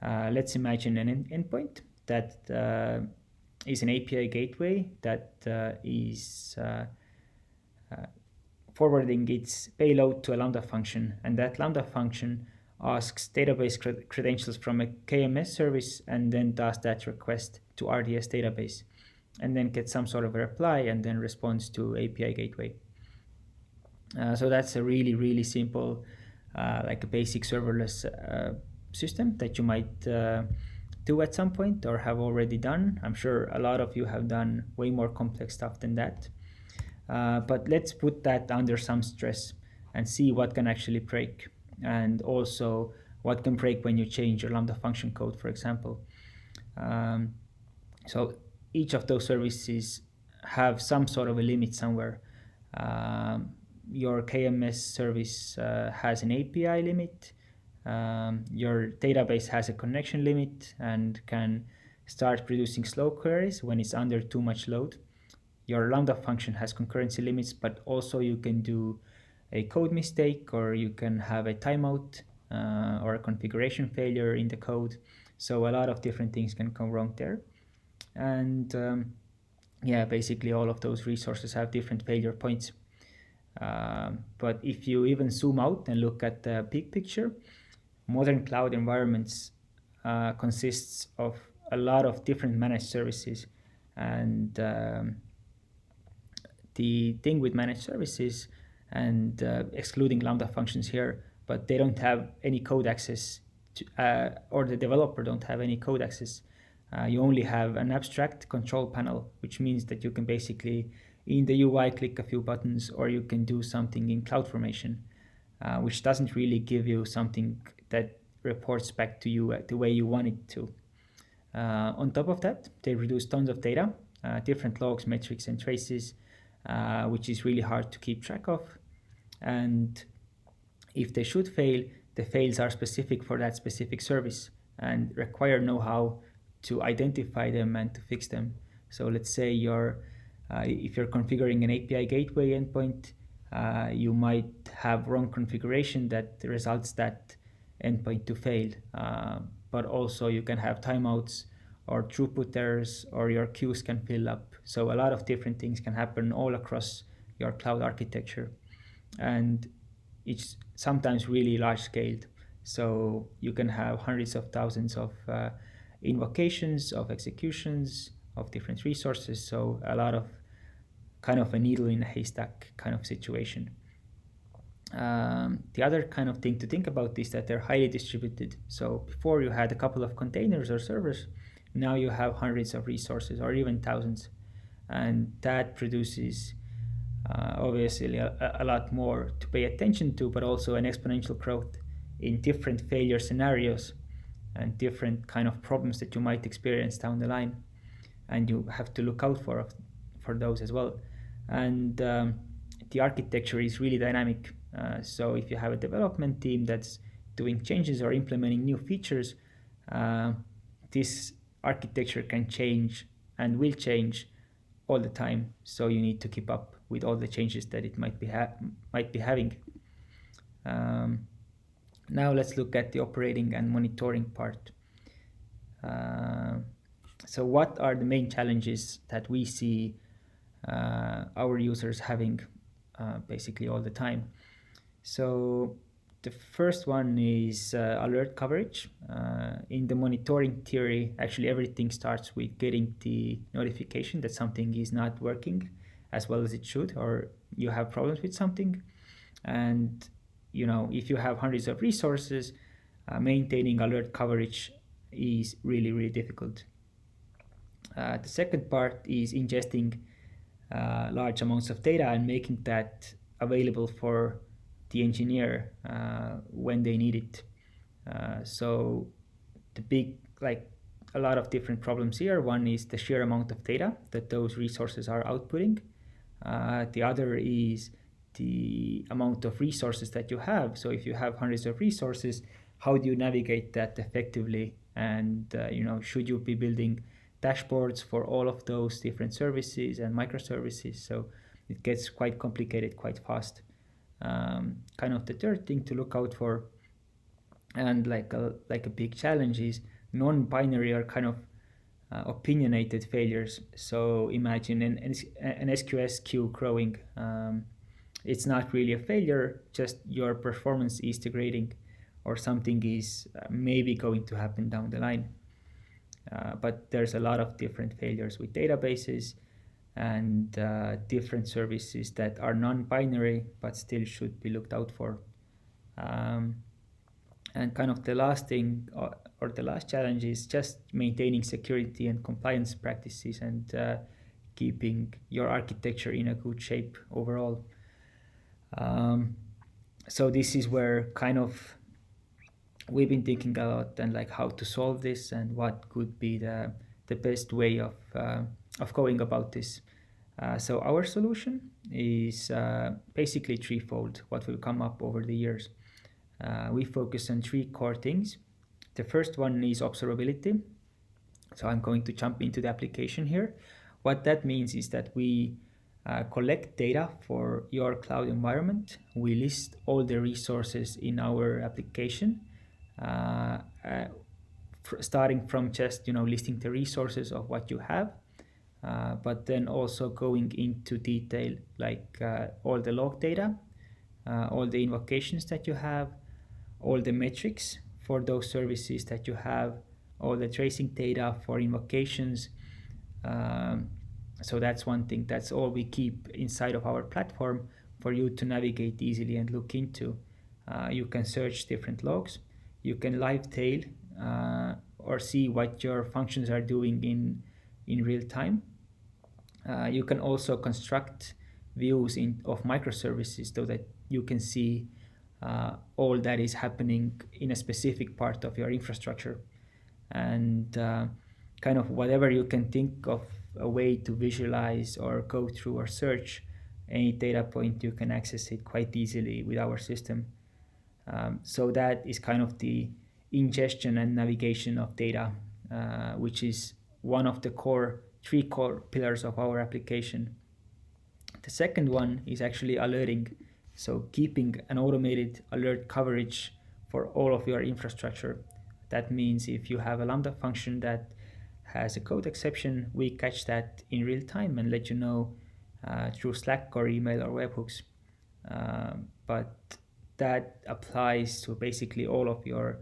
Let's imagine an endpoint that is an API gateway that is forwarding its payload to a Lambda function, and that Lambda function asks database credentials from a KMS service and then does that request to RDS database and then gets some sort of a reply and then responds to API gateway. So that's a really, really simple, like a basic serverless system that you might do at some point or have already done. I'm sure a lot of you have done way more complex stuff than that. But let's put that under some stress and see what can actually break, and also what can break when you change your Lambda function code, for example. So each of those services have some sort of a limit somewhere. Your KMS service has an API limit. Your database has a connection limit and can start producing slow queries when it's under too much load. Your Lambda function has concurrency limits, but also you can do a code mistake, or you can have a timeout or a configuration failure in the code. So a lot of different things can go wrong there. And yeah, basically all of those resources have different failure points. But if you even zoom out and look at the big picture, modern cloud environments consists of a lot of different managed services. And the thing with managed services, and excluding Lambda functions here, but they don't have any code access to, or the developer don't have any code access. You only have an abstract control panel, which means that you can basically in the UI click a few buttons, or you can do something in CloudFormation, which doesn't really give you something that reports back to you the way you want it to. On top of that, they reduce tons of data, different logs, metrics, and traces, which is really hard to keep track of. And if they should fail, the fails are specific for that specific service and require know-how to identify them and to fix them. So let's say if you're configuring an API gateway endpoint, you might have wrong configuration that results that endpoint to fail. But also you can have timeouts or throughput errors, or your queues can fill up. So a lot of different things can happen all across your cloud architecture. And it's sometimes really large scaled. So you can have hundreds of thousands of invocations, of executions, of different resources. So a lot of kind of a needle in a haystack kind of situation. The other kind of thing to think about is that they're highly distributed. So before you had a couple of containers or servers, now you have hundreds of resources or even thousands. And that produces obviously a lot more to pay attention to, but also an exponential growth in different failure scenarios and different kind of problems that you might experience down the line. And you have to look out for those as well. And the architecture is really dynamic. So if you have a development team that's doing changes or implementing new features, this architecture can change and will change all the time. So you need to keep up with all the changes that it might be having. Now let's look at the operating and monitoring part. So what are the main challenges that we see our users having basically all the time? So the first one is alert coverage. In the monitoring theory, actually everything starts with getting the notification that something is not working as well as it should, or you have problems with something. And if you have hundreds of resources, maintaining alert coverage is really, really difficult. The second part is ingesting large amounts of data and making that available for the engineer when they need it. So the big, a lot of different problems here. One is the sheer amount of data that those resources are outputting. The other is the amount of resources that you have. So if you have hundreds of resources, how do you navigate that effectively? And should you be building dashboards for all of those different services and microservices? So it gets quite complicated quite fast. Kind of the third thing to look out for, and like a big challenge, is non-binary or kind of opinionated failures. So imagine an SQS queue growing. It's not really a failure, just your performance is degrading, or something is maybe going to happen down the line. But there's a lot of different failures with databases and different services that are non-binary but still should be looked out for. And kind of the last thing or the last challenge is just maintaining security and compliance practices and keeping your architecture in a good shape overall. So this is where kind of we've been thinking a lot and how to solve this and what could be the best way of going about this. So our solution is basically threefold, what we've come up over the years. We focus on three core things. The first one is observability. So I'm going to jump into the application here. What that means is that we collect data for your cloud environment. We list all the resources in our application, starting from just listing the resources of what you have, but then also going into detail like all the log data, all the invocations that you have, all the metrics for those services that you have, all the tracing data for invocations. So that's one thing. That's all we keep inside of our platform for you to navigate easily and look into. You can search different logs. You can live tail or see what your functions are doing in real time. You can also construct views of microservices so that you can see all that is happening in a specific part of your infrastructure. And kind of whatever you can think of a way to visualize or go through or search any data point, you can access it quite easily with our system. So that is kind of the ingestion and navigation of data, which is one of the three core pillars of our application. The second one is actually alerting. So keeping an automated alert coverage for all of your infrastructure. That means if you have a Lambda function that has a code exception, we catch that in real time and let you know through Slack or email or webhooks. But that applies to basically all of your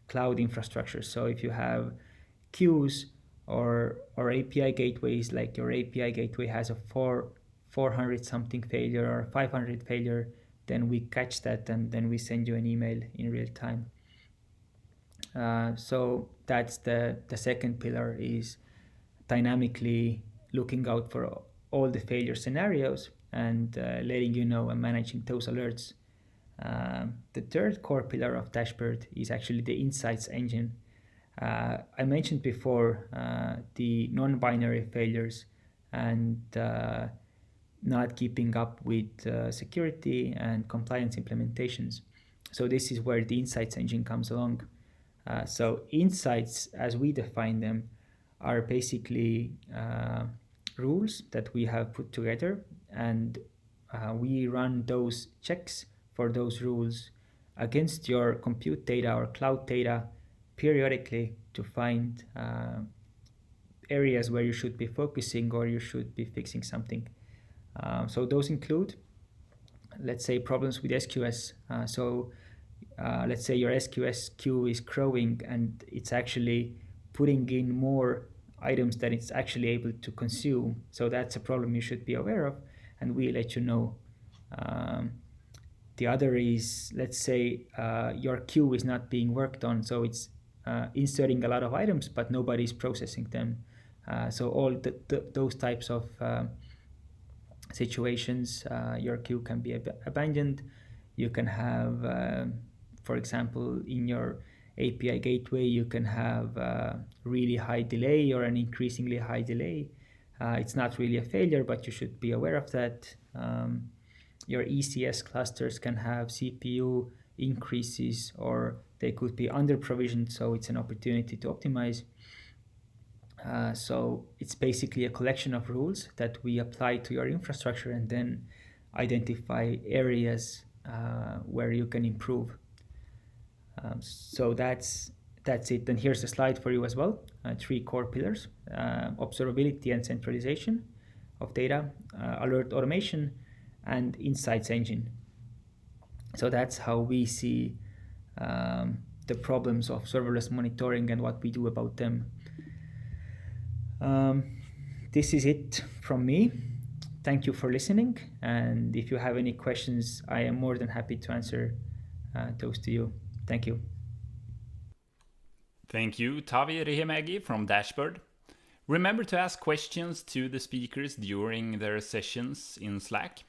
cloud infrastructure. So if you have queues or API gateways, like your API gateway has a 400 something failure or 500 failure, then we catch that and then we send you an email in real time. So that's the second pillar, is dynamically looking out for all the failure scenarios and letting you know and managing those alerts. The third core pillar of Dashboard is actually the insights engine. I mentioned before the non-binary failures and not keeping up with security and compliance implementations. So this is where the insights engine comes along. So insights, as we define them, are basically rules that we have put together, and we run those checks for those rules against your compute data or cloud data periodically to find areas where you should be focusing or you should be fixing something. So those include, let's say, problems with SQS. Let's say your SQS queue is growing and it's actually putting in more items than it's actually able to consume. So that's a problem you should be aware of, and we let you know. The other is, let's say, your queue is not being worked on, so it's inserting a lot of items, but nobody's processing them. So all those types of situations, your queue can be abandoned. You can have, for example, in your API gateway, you can have really high delay or an increasingly high delay. It's not really a failure, but you should be aware of that. Your ECS clusters can have CPU increases, or they could be under provisioned, so it's an opportunity to optimize. So it's basically a collection of rules that we apply to your infrastructure and then identify areas where you can improve. So that's it. And here's a slide for you as well. 3 core pillars: observability and centralization of data, alert automation, and insights engine. So that's how we see the problems of serverless monitoring and what we do about them. This is it from me. Thank you for listening, and if you have any questions, I am more than happy to answer those to you. Thank you. Thank you, Tavi Rehemägi from Dashboard. Remember to ask questions to the speakers during their sessions in Slack.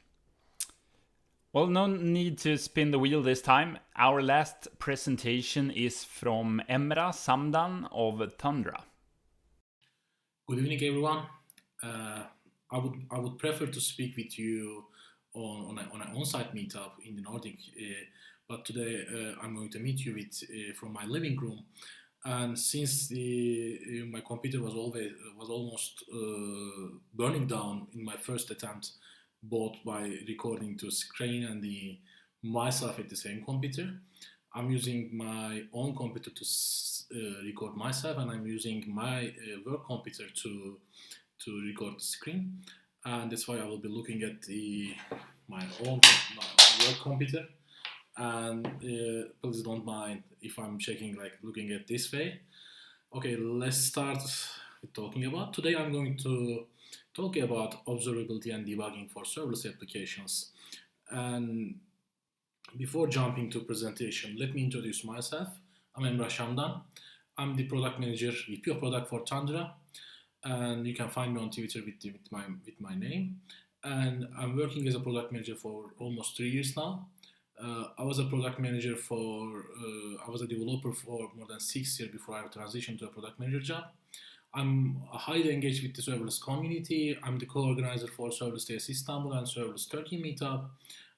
Well, no need to spin the wheel this time. Our last presentation is from Emrah Samdan of Thundra. Good evening, everyone. I would prefer to speak with you on an on-site meetup in the Nordic, but today I'm going to meet you from my living room. And since my computer was almost burning down in my first attempt, both by recording to screen and myself at the same computer, I'm using my own computer to record myself, and I'm using my work computer to record the screen. And that's why I will be looking at my work computer. And please don't mind if I'm looking at this way. Okay, let's start with talking about. Today I'm going to talk about observability and debugging for serverless applications. And before jumping to presentation, let me introduce myself. I'm Emrah Shamdan. I'm the product manager, VP of product for Thundra, and you can find me on Twitter with my name. And I'm working as a product manager for almost 3 years now. I was a product manager I was a developer for more than 6 years before I transitioned to a product manager job. I'm highly engaged with the serverless community. I'm the co-organizer for Serverless Days Istanbul and Serverless Turkey meetup.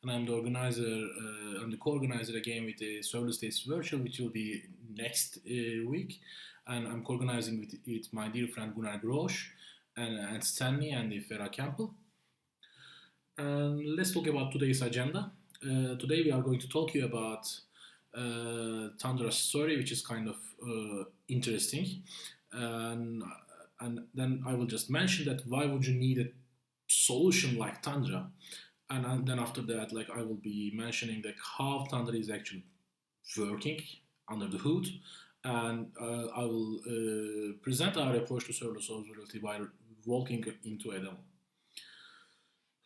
And I'm the co-organizer again with the Serverless Days Virtual, which will be next week. And I'm co-organizing with my dear friend Gunnar Grosch and Stanley and Farah Campbell. And let's talk about today's agenda. Today we are going to talk to you about Thundra's story, which is kind of interesting. And then I will just mention that why would you need a solution like Thundra? And then after that, I will be mentioning how Thundra is actually working under the hood. And I will present our approach to serverless observability by walking into a demo.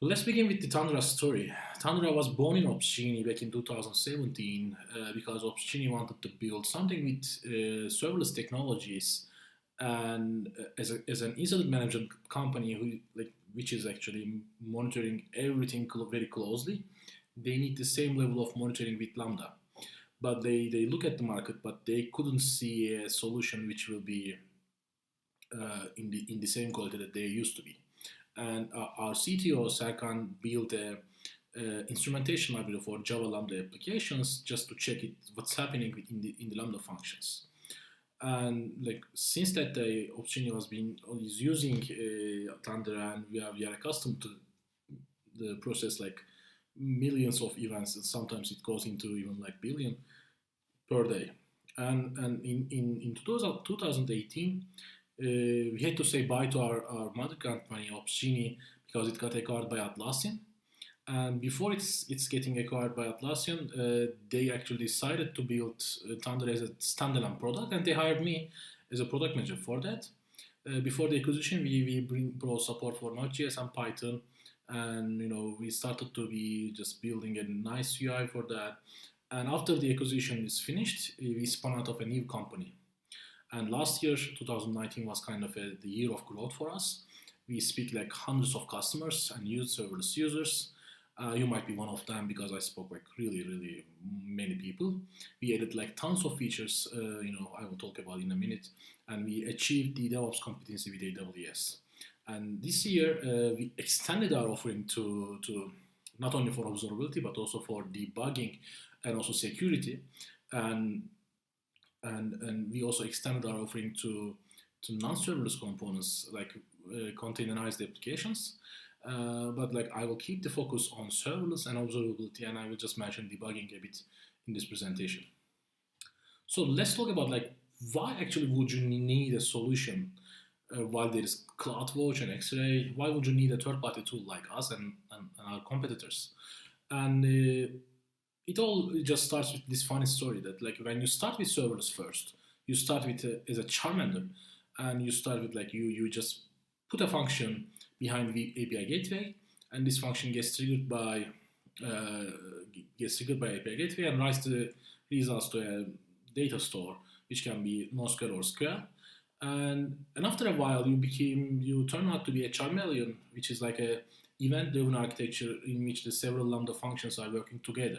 Let's begin with the Thundra story. Thundra was born in Epsagon back in 2017 because Epsagon wanted to build something with serverless technologies, and as an incident management company which is actually monitoring everything very closely, they need the same level of monitoring with Lambda. But they look at the market, but they couldn't see a solution which will be in the same quality that they used to be. And our CTO, Serkan, built a instrumentation library for Java Lambda applications just to check what's happening in the Lambda functions. And since that day, Epsagon is using Thundra, and we are accustomed to the process millions of events, and sometimes it goes into even billion per day. And in 2018. We had to say bye to our mother company, Epsagon, because it got acquired by Atlassian. And before it's getting acquired by Atlassian, they actually decided to build Thundra as a standalone product, and they hired me as a product manager for that. Before the acquisition, we brought support for Node.js and Python, and we started to be just building a nice UI for that. And after the acquisition is finished, we spun out of a new company. And last year, 2019, was kind of the year of growth for us. We speak hundreds of customers and serverless users. You might be one of them because I spoke really, really many people. We added tons of features, I will talk about in a minute. And we achieved the DevOps competency with AWS. And this year, we extended our offering to not only for observability, but also for debugging and also security. And we also extended our offering to non-serverless components containerized applications. But I will keep the focus on serverless and observability, and I will just mention debugging a bit in this presentation. So let's talk about why actually would you need a solution while there is CloudWatch and X-Ray? Why would you need a third-party tool like us and our competitors? And it all just starts with this funny story that when you start with serverless first, you start with as a Charmander, and you start with you just put a function behind the API gateway, and this function gets triggered by API gateway and writes the results to a data store, which can be NoSQL or SQL. And after a while, you turn out to be a Charmeleon, which is a event-driven architecture in which the several Lambda functions are working together.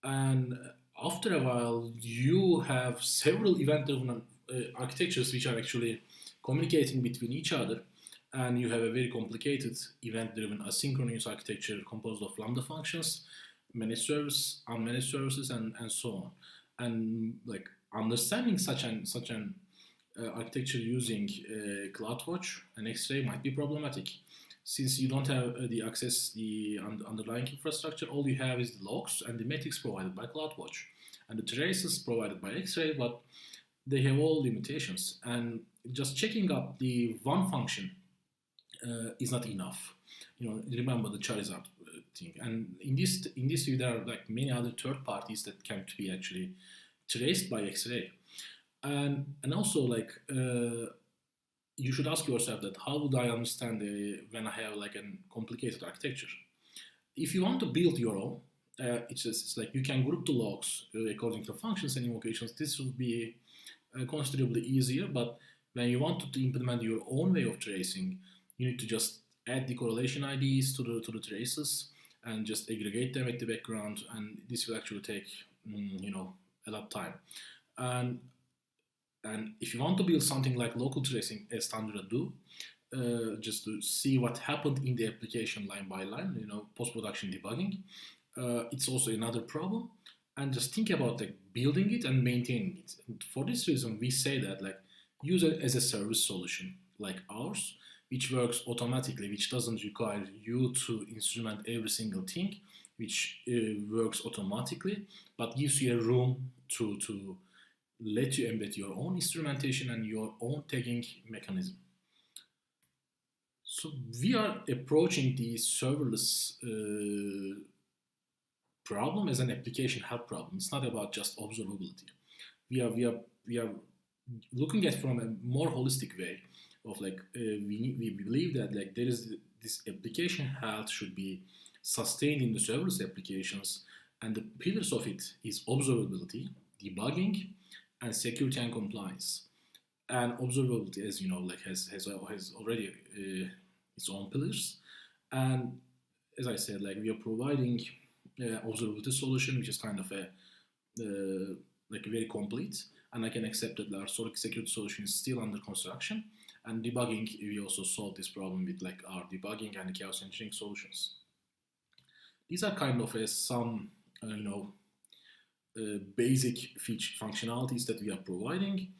And after a while, you have several event-driven architectures which are actually communicating between each other, and you have a very complicated event-driven asynchronous architecture composed of Lambda functions, managed service, unmanaged services, and so on. And understanding such an architecture using CloudWatch and X-Ray might be problematic. Since you don't have the access, the underlying infrastructure, all you have is the logs and the metrics provided by CloudWatch and the traces provided by X-Ray, but they have all limitations. And just checking up the one function is not enough. Remember the Charizard thing. And in this view, there are like many other third parties that can't be actually traced by X-Ray. And also like you should ask yourself that how would I understand when I have like a complicated architecture? If you want to build your own, it's like you can group the logs according to functions and invocations. This will be considerably easier. But when you want to implement your own way of tracing, you need to just add the correlation IDs to the traces and just aggregate them at the background. And this will actually take a lot of time. And if you want to build something like local tracing, as Thundra do, just to see what happened in the application line by line, post-production debugging, it's also another problem. And just think about like building it and maintaining it. And for this reason, we say that like use it as a service solution like ours, which works automatically, which doesn't require you to instrument every single thing, which works automatically, but gives you a room to let you embed your own instrumentation and your own tagging mechanism. So we are approaching the serverless problem as an application health problem. It's not about just observability. We are looking at from a more holistic way of like we believe that like there is this application health should be sustained in the serverless applications, and the pillars of it is observability, debugging, and security and compliance. And observability, as you know, like has already its own pillars. And as I said, like we are providing observability solution, which is kind of like very complete. And I can accept that our security solution is still under construction. And debugging, we also solve this problem with like our debugging and chaos engineering solutions. These are kind of some basic feature functionalities that we are providing.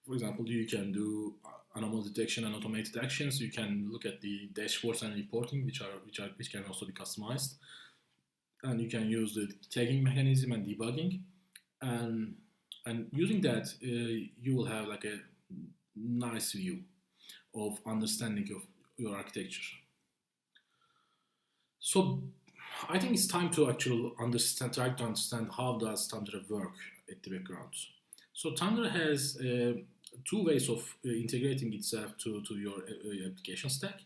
For example, you can do anomaly detection and automated actions. You can look at the dashboards and reporting, which can also be customized, and you can use the tagging mechanism and debugging, and using that, you will have like a nice view of understanding of your architecture. So I think it's time to actually try to understand how does Thundra work at the background. So Thundra has two ways of integrating itself to your application stack.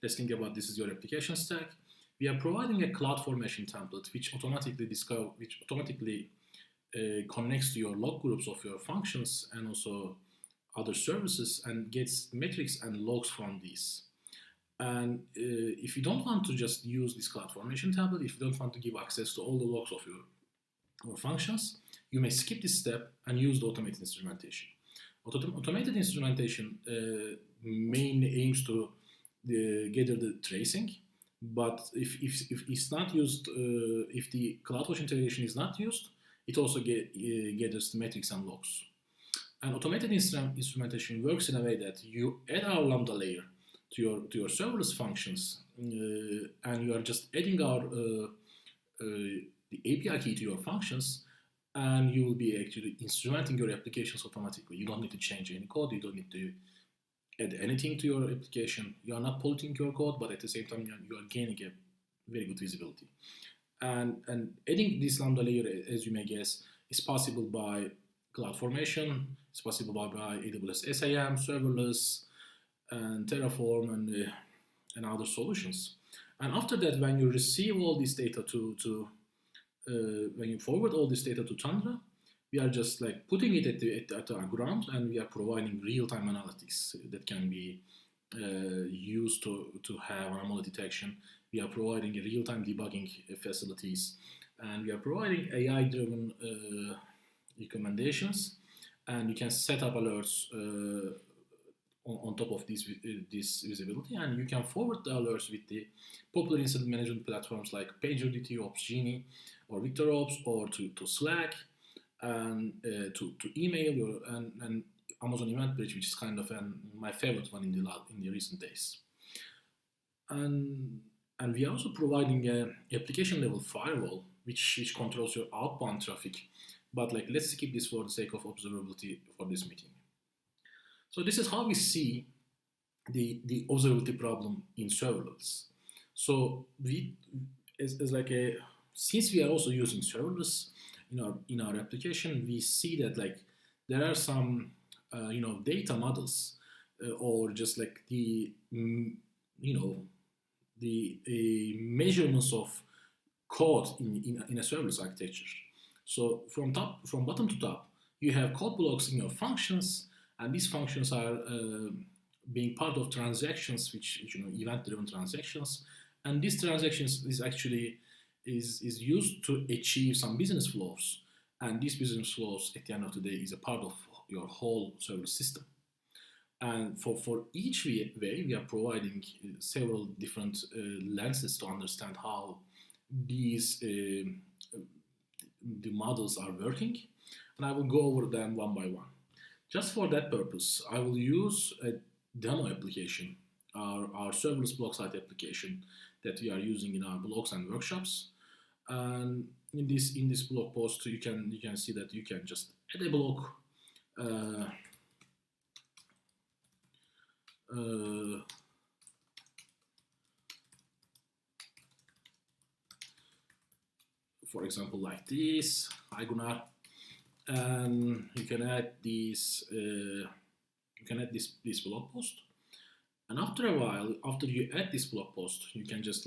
Let's think about this is your application stack. We are providing a CloudFormation template which automatically connects to your log groups of your functions and also other services and gets metrics and logs from these. And if you don't want to just use this CloudFormation template, if you don't want to give access to all the logs of your functions, you may skip this step and use the automated instrumentation. Automated instrumentation mainly aims to gather the tracing, but if it's not used, if the CloudWatch integration is not used, it also gathers the metrics and logs. And automated instrumentation works in a way that you add our Lambda layer to your serverless functions, and you are just adding the API key to your functions, and you will be actually instrumenting your applications automatically. You don't need to change any code. You don't need to add anything to your application. You are not polluting your code, but at the same time, you are gaining a very good visibility. And adding this Lambda layer, as you may guess, is possible by CloudFormation. It's possible by AWS SIM, Serverless, and Terraform, and other solutions. And after that, when you receive all this data when you forward all this data to Thundra, we are just like putting it at our ground, and we are providing real-time analytics that can be used to have anomaly detection. We are providing real-time debugging facilities, and we are providing AI-driven recommendations, and you can set up alerts on top of this visibility, and you can forward the alerts with the popular incident management platforms like PagerDuty, OpsGenie, or VictorOps, or to Slack, and to email and Amazon Event Bridge, which is kind of my favorite one in the recent days. And we are also providing a application level firewall which controls your outbound traffic. But let's skip this for the sake of observability for this meeting. So this is how we see the observability problem in serverless. So we since we are also using serverless in our application, we see that there are some data models or just the measurements of code in a serverless architecture. So from bottom to top, you have code blocks in your functions, and these functions are being part of transactions, which event-driven transactions, and these transactions is actually is used to achieve some business flows, and these business flows at the end of the day is a part of your whole service system. And for each way, we are providing several different lenses to understand how these the models are working, and I will go over them one by one. Just for that purpose, I will use a demo application, our serverless block site application that we are using in our blogs and workshops. And in this blog post, you can see that you can just add a block. For example, like this, hi Gunnar, and you can add this blog post, and after a while, after you add this blog post, you can just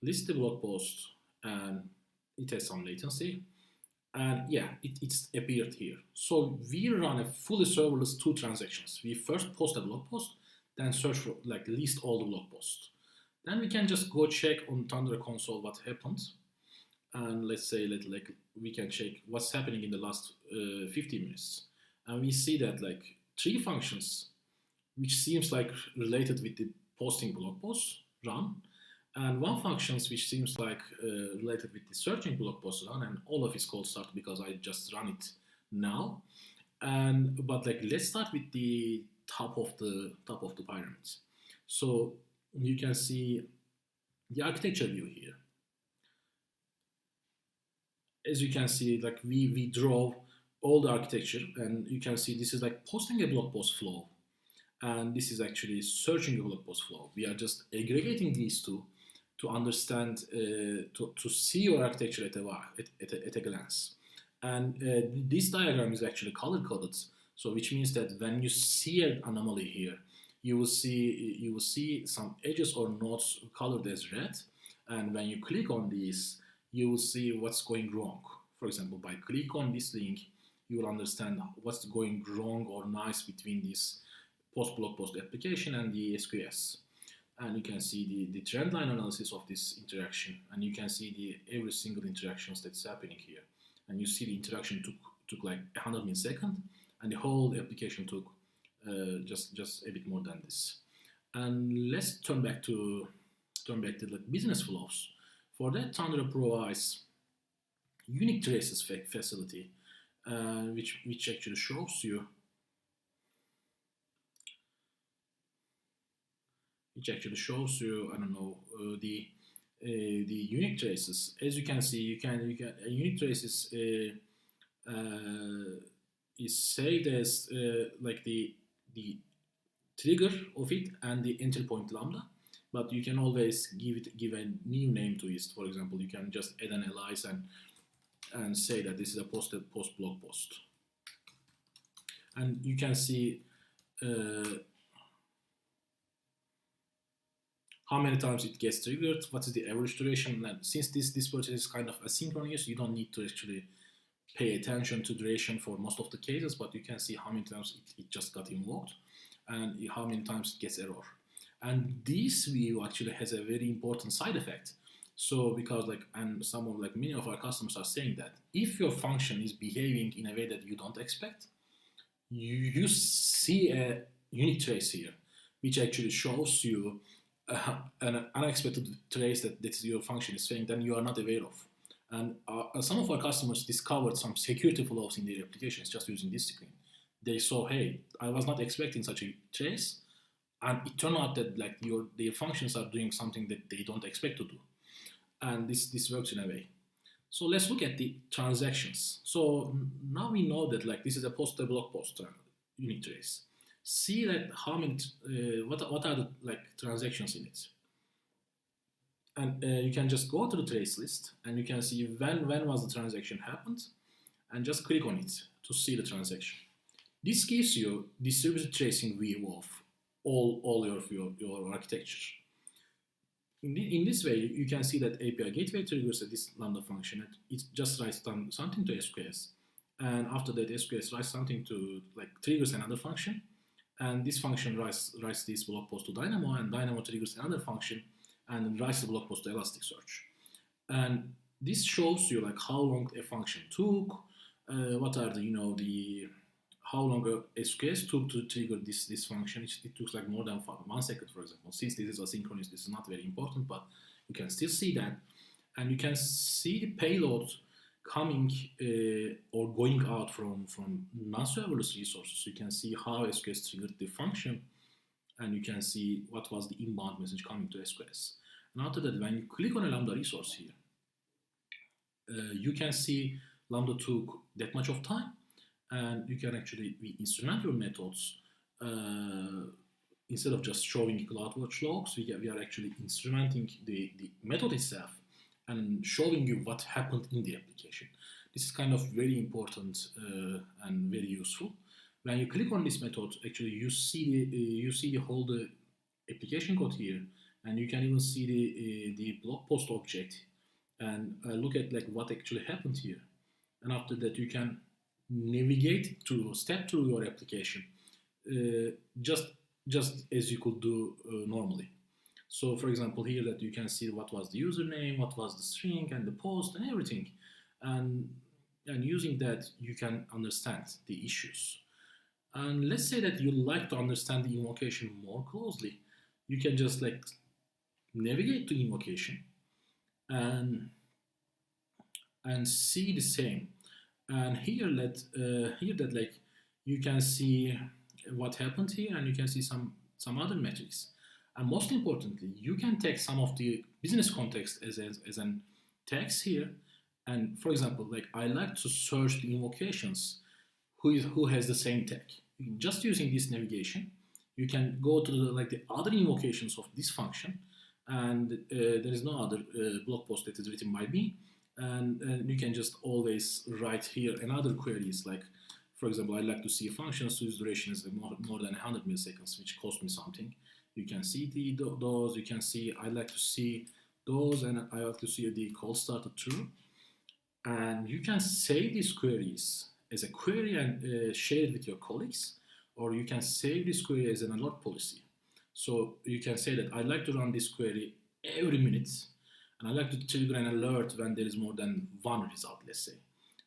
list the blog post, and it has some latency, and yeah, it's appeared here. So we run a fully serverless 2 transactions. We first post a blog post, then search for list all the blog posts. Then we can just go check on Thundra console what happens, and let's say we can check what's happening in the last 15 minutes, and we see that 3 functions which seems related with the posting blog posts run, and 1 functions which seems related with the searching blog post run, and all of its code start because I just run it now. But let's start with the top of the pyramids. So you can see the architecture view here. As you can see, we draw all the architecture, and you can see this is posting a blog post flow, and this is actually searching a blog post flow. We are just aggregating these two to understand, to see your architecture at a glance. And this diagram is actually color coded, so which means that when you see an anomaly here, you will see some edges or nodes colored as red, and when you click on these, you will see what's going wrong. For example, by click on this link, you will understand what's going wrong or nice between this blog post application and the SQS. And you can see the trend line analysis of this interaction, and you can see every single interactions that's happening here. And you see the interaction took 100 milliseconds, and the whole application took just a bit more than this. And let's turn back to the business flows. For that, Thundra provides unique traces facility, which actually shows you the unique traces. As you can see, unique traces is saved as the trigger of it and the entry point lambda, but you can always give a new name to it. For example, you can just add an alias and say that this is a post blog post, and you can see how many times it gets triggered, what is the average duration. And since this process is kind of asynchronous, you don't need to actually pay attention to duration for most of the cases, but you can see how many times it just got invoked and how many times it gets error. And this view actually has a very important side effect. So because many of our customers are saying that if your function is behaving in a way that you don't expect, you see a unique trace here, which actually shows you an unexpected trace that your function is saying, then you are not aware of. And some of our customers discovered some security flaws in their applications just using this screen. They saw, hey, I was not expecting such a trace, and it turned out that like their functions are doing something that they don't expect to do, and this works in a way. So let's look at the transactions. So now we know that like this is a blog post unit trace. See like how many what are the like transactions in it, and you can just go to the trace list and you can see when was the transaction happened, and just click on it to see the transaction. This gives you distributed tracing view of all your architecture. In this way, you can see that API gateway triggers this Lambda function. It just writes something to SQS, and after that, SQS writes something to like triggers another function, and this function writes this blog post to Dynamo, and Dynamo triggers another function, and writes the blog post to Elasticsearch. And this shows you like how long a function took, what are the how long a SQS took to trigger this function. It took like more than 1 second, for example. Since this is asynchronous, this is not very important, but you can still see that. And you can see the payload coming or going out from non-serverless resources. So you can see how SQS triggered the function, and you can see what was the inbound message coming to SQS. And after that, when you click on a Lambda resource here, you can see Lambda took that much of time, and you can actually instrument your methods instead of just showing CloudWatch logs. We are actually instrumenting the method itself and showing you what happened in the application. This is kind of very important and very useful. When you click on this method, actually you see the whole application code here, and you can even see the blog post object and look at like what actually happened here. And after that, you can navigate step through your application just as you could do normally. So for example, here that you can see what was the username, what was the string and the post and everything, and using that you can understand the issues. And let's say that you like to understand the invocation more closely, you can just like navigate to invocation and see the same. And here that like you can see what happened here, and you can see some other metrics. And most importantly, you can take some of the business context as an text here. And for example, like I like to search the invocations who has the same tag. Just using this navigation, you can go to the other invocations of this function, and there is no other blog post that is written by me. And you can just always write here another queries, like, for example, I like to see functions whose duration is more than 100 milliseconds, which cost me something. You can see those, you can see, I like to see those, and I like to see the call started true. And you can save these queries as a query and share it with your colleagues, or you can save this query as an alert policy. So you can say that I like to run this query every minute, and I like to trigger an alert when there is more than one result, let's say.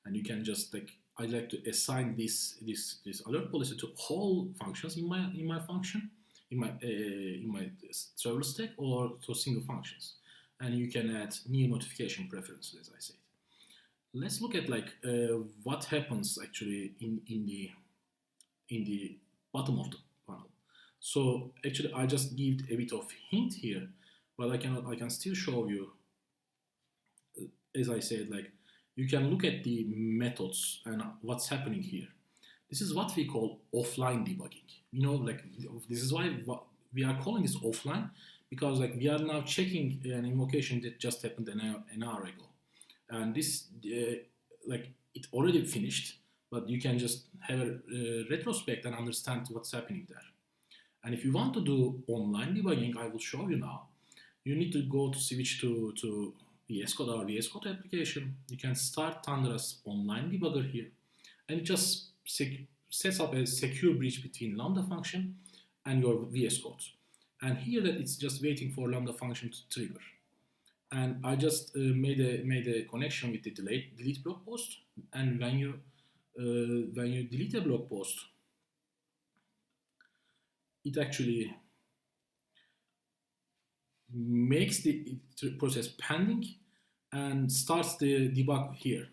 And you can just like, I like to assign this alert policy to all functions in my function, in my serverless stack, or to single functions. And you can add new notification preferences, as I said. Let's look at like what happens actually in the bottom of the panel. So actually, I just give a bit of hint here, but I can still show you. As I said, like you can look at the methods and what's happening here. This is what we call offline debugging. You know, like this is why we are calling this offline, because like we are now checking an invocation that just happened an hour ago, and this like it already finished, but you can just have a retrospect and understand what's happening there. And if you want to do online debugging, I will show you now. You need to go to switch to VS Code or VS Code application. You can start Thundra's online debugger here, and it just sets up a secure bridge between Lambda function and your VS Code. And here that it's just waiting for Lambda function to trigger. And I just made a connection with the delete blog post. And when you delete a blog post, it actually makes the process pending, and starts the debug here.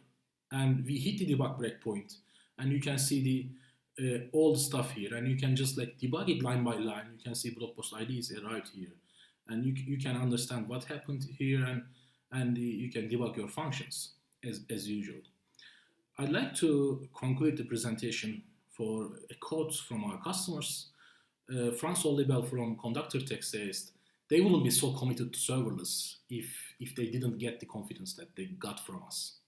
And we hit the debug breakpoint, and you can see the all the stuff here, and you can just like debug it line by line. You can see blog post IDs arrived here, and you can understand what happened here, and you can debug your functions as usual. I'd like to conclude the presentation for a quote from our customers. Franz Olibel from Conductor Tech says, they wouldn't be so committed to serverless if they didn't get the confidence that they got from us.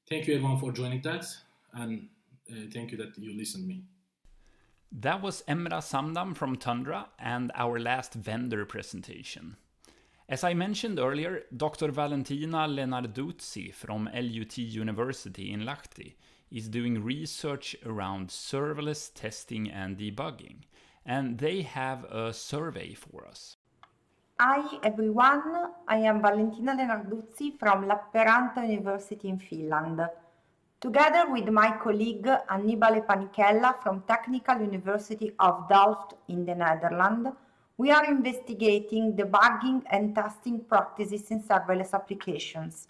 Thank you everyone for joining that, and thank you that you listened to me. That was Emra Samdam from Thundra and our last vendor presentation. As I mentioned earlier, Dr. Valentina Lenarduzzi from LUT University in Lahti is doing research around serverless testing and debugging, and they have a survey for us. Hi everyone, I am Valentina Lenarduzzi from Lappeenranta University in Finland. Together with my colleague Annibale Panichella from Technical University of Delft in the Netherlands, we are investigating debugging and testing practices in serverless applications.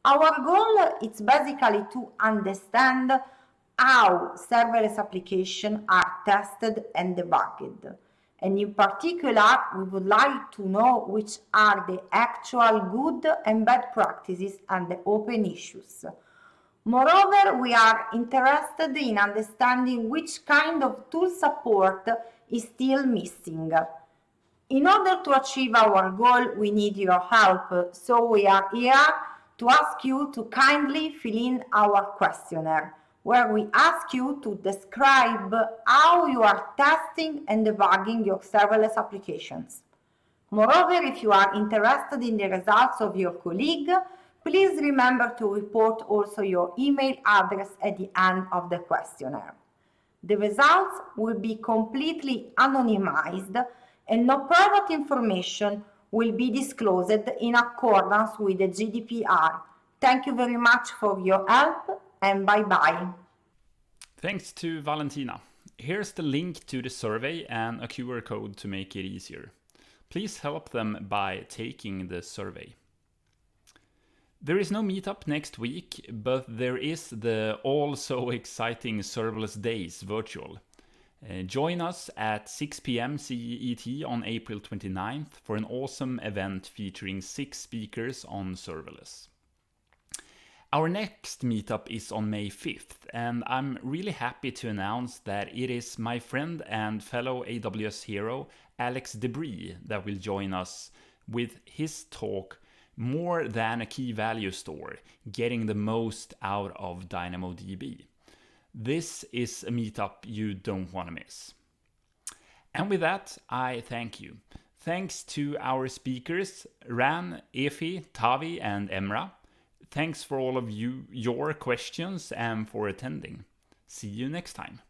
Our goal is basically to understand how serverless applications are tested and debugged. And in particular, we would like to know which are the actual good and bad practices and the open issues. Moreover, we are interested in understanding which kind of tool support is still missing. In order to achieve our goal, we need your help, so we are here to ask you to kindly fill in our questionnaire, where we ask you to describe how you are testing and debugging your serverless applications. Moreover, if you are interested in the results of your colleague, please remember to report also your email address at the end of the questionnaire. The results will be completely anonymized, and no private information will be disclosed in accordance with the GDPR. Thank you very much for your help, and bye-bye. Thanks to Valentina. Here's the link to the survey and a QR code to make it easier. Please help them by taking the survey. There is no meetup next week, but there is the also exciting Serverless Days virtual. Join us at 6 p.m. CET on April 29th for an awesome event featuring 6 speakers on serverless. Our next meetup is on May 5th, and I'm really happy to announce that it is my friend and fellow AWS hero Alex Debris that will join us with his talk, More Than a Key Value Store, Getting the Most Out of DynamoDB. This is a meetup you don't want to miss. And with that, I thank you. Thanks to our speakers, Ran, Efi, Tavi, and Emra. Thanks for all of your questions and for attending. See you next time.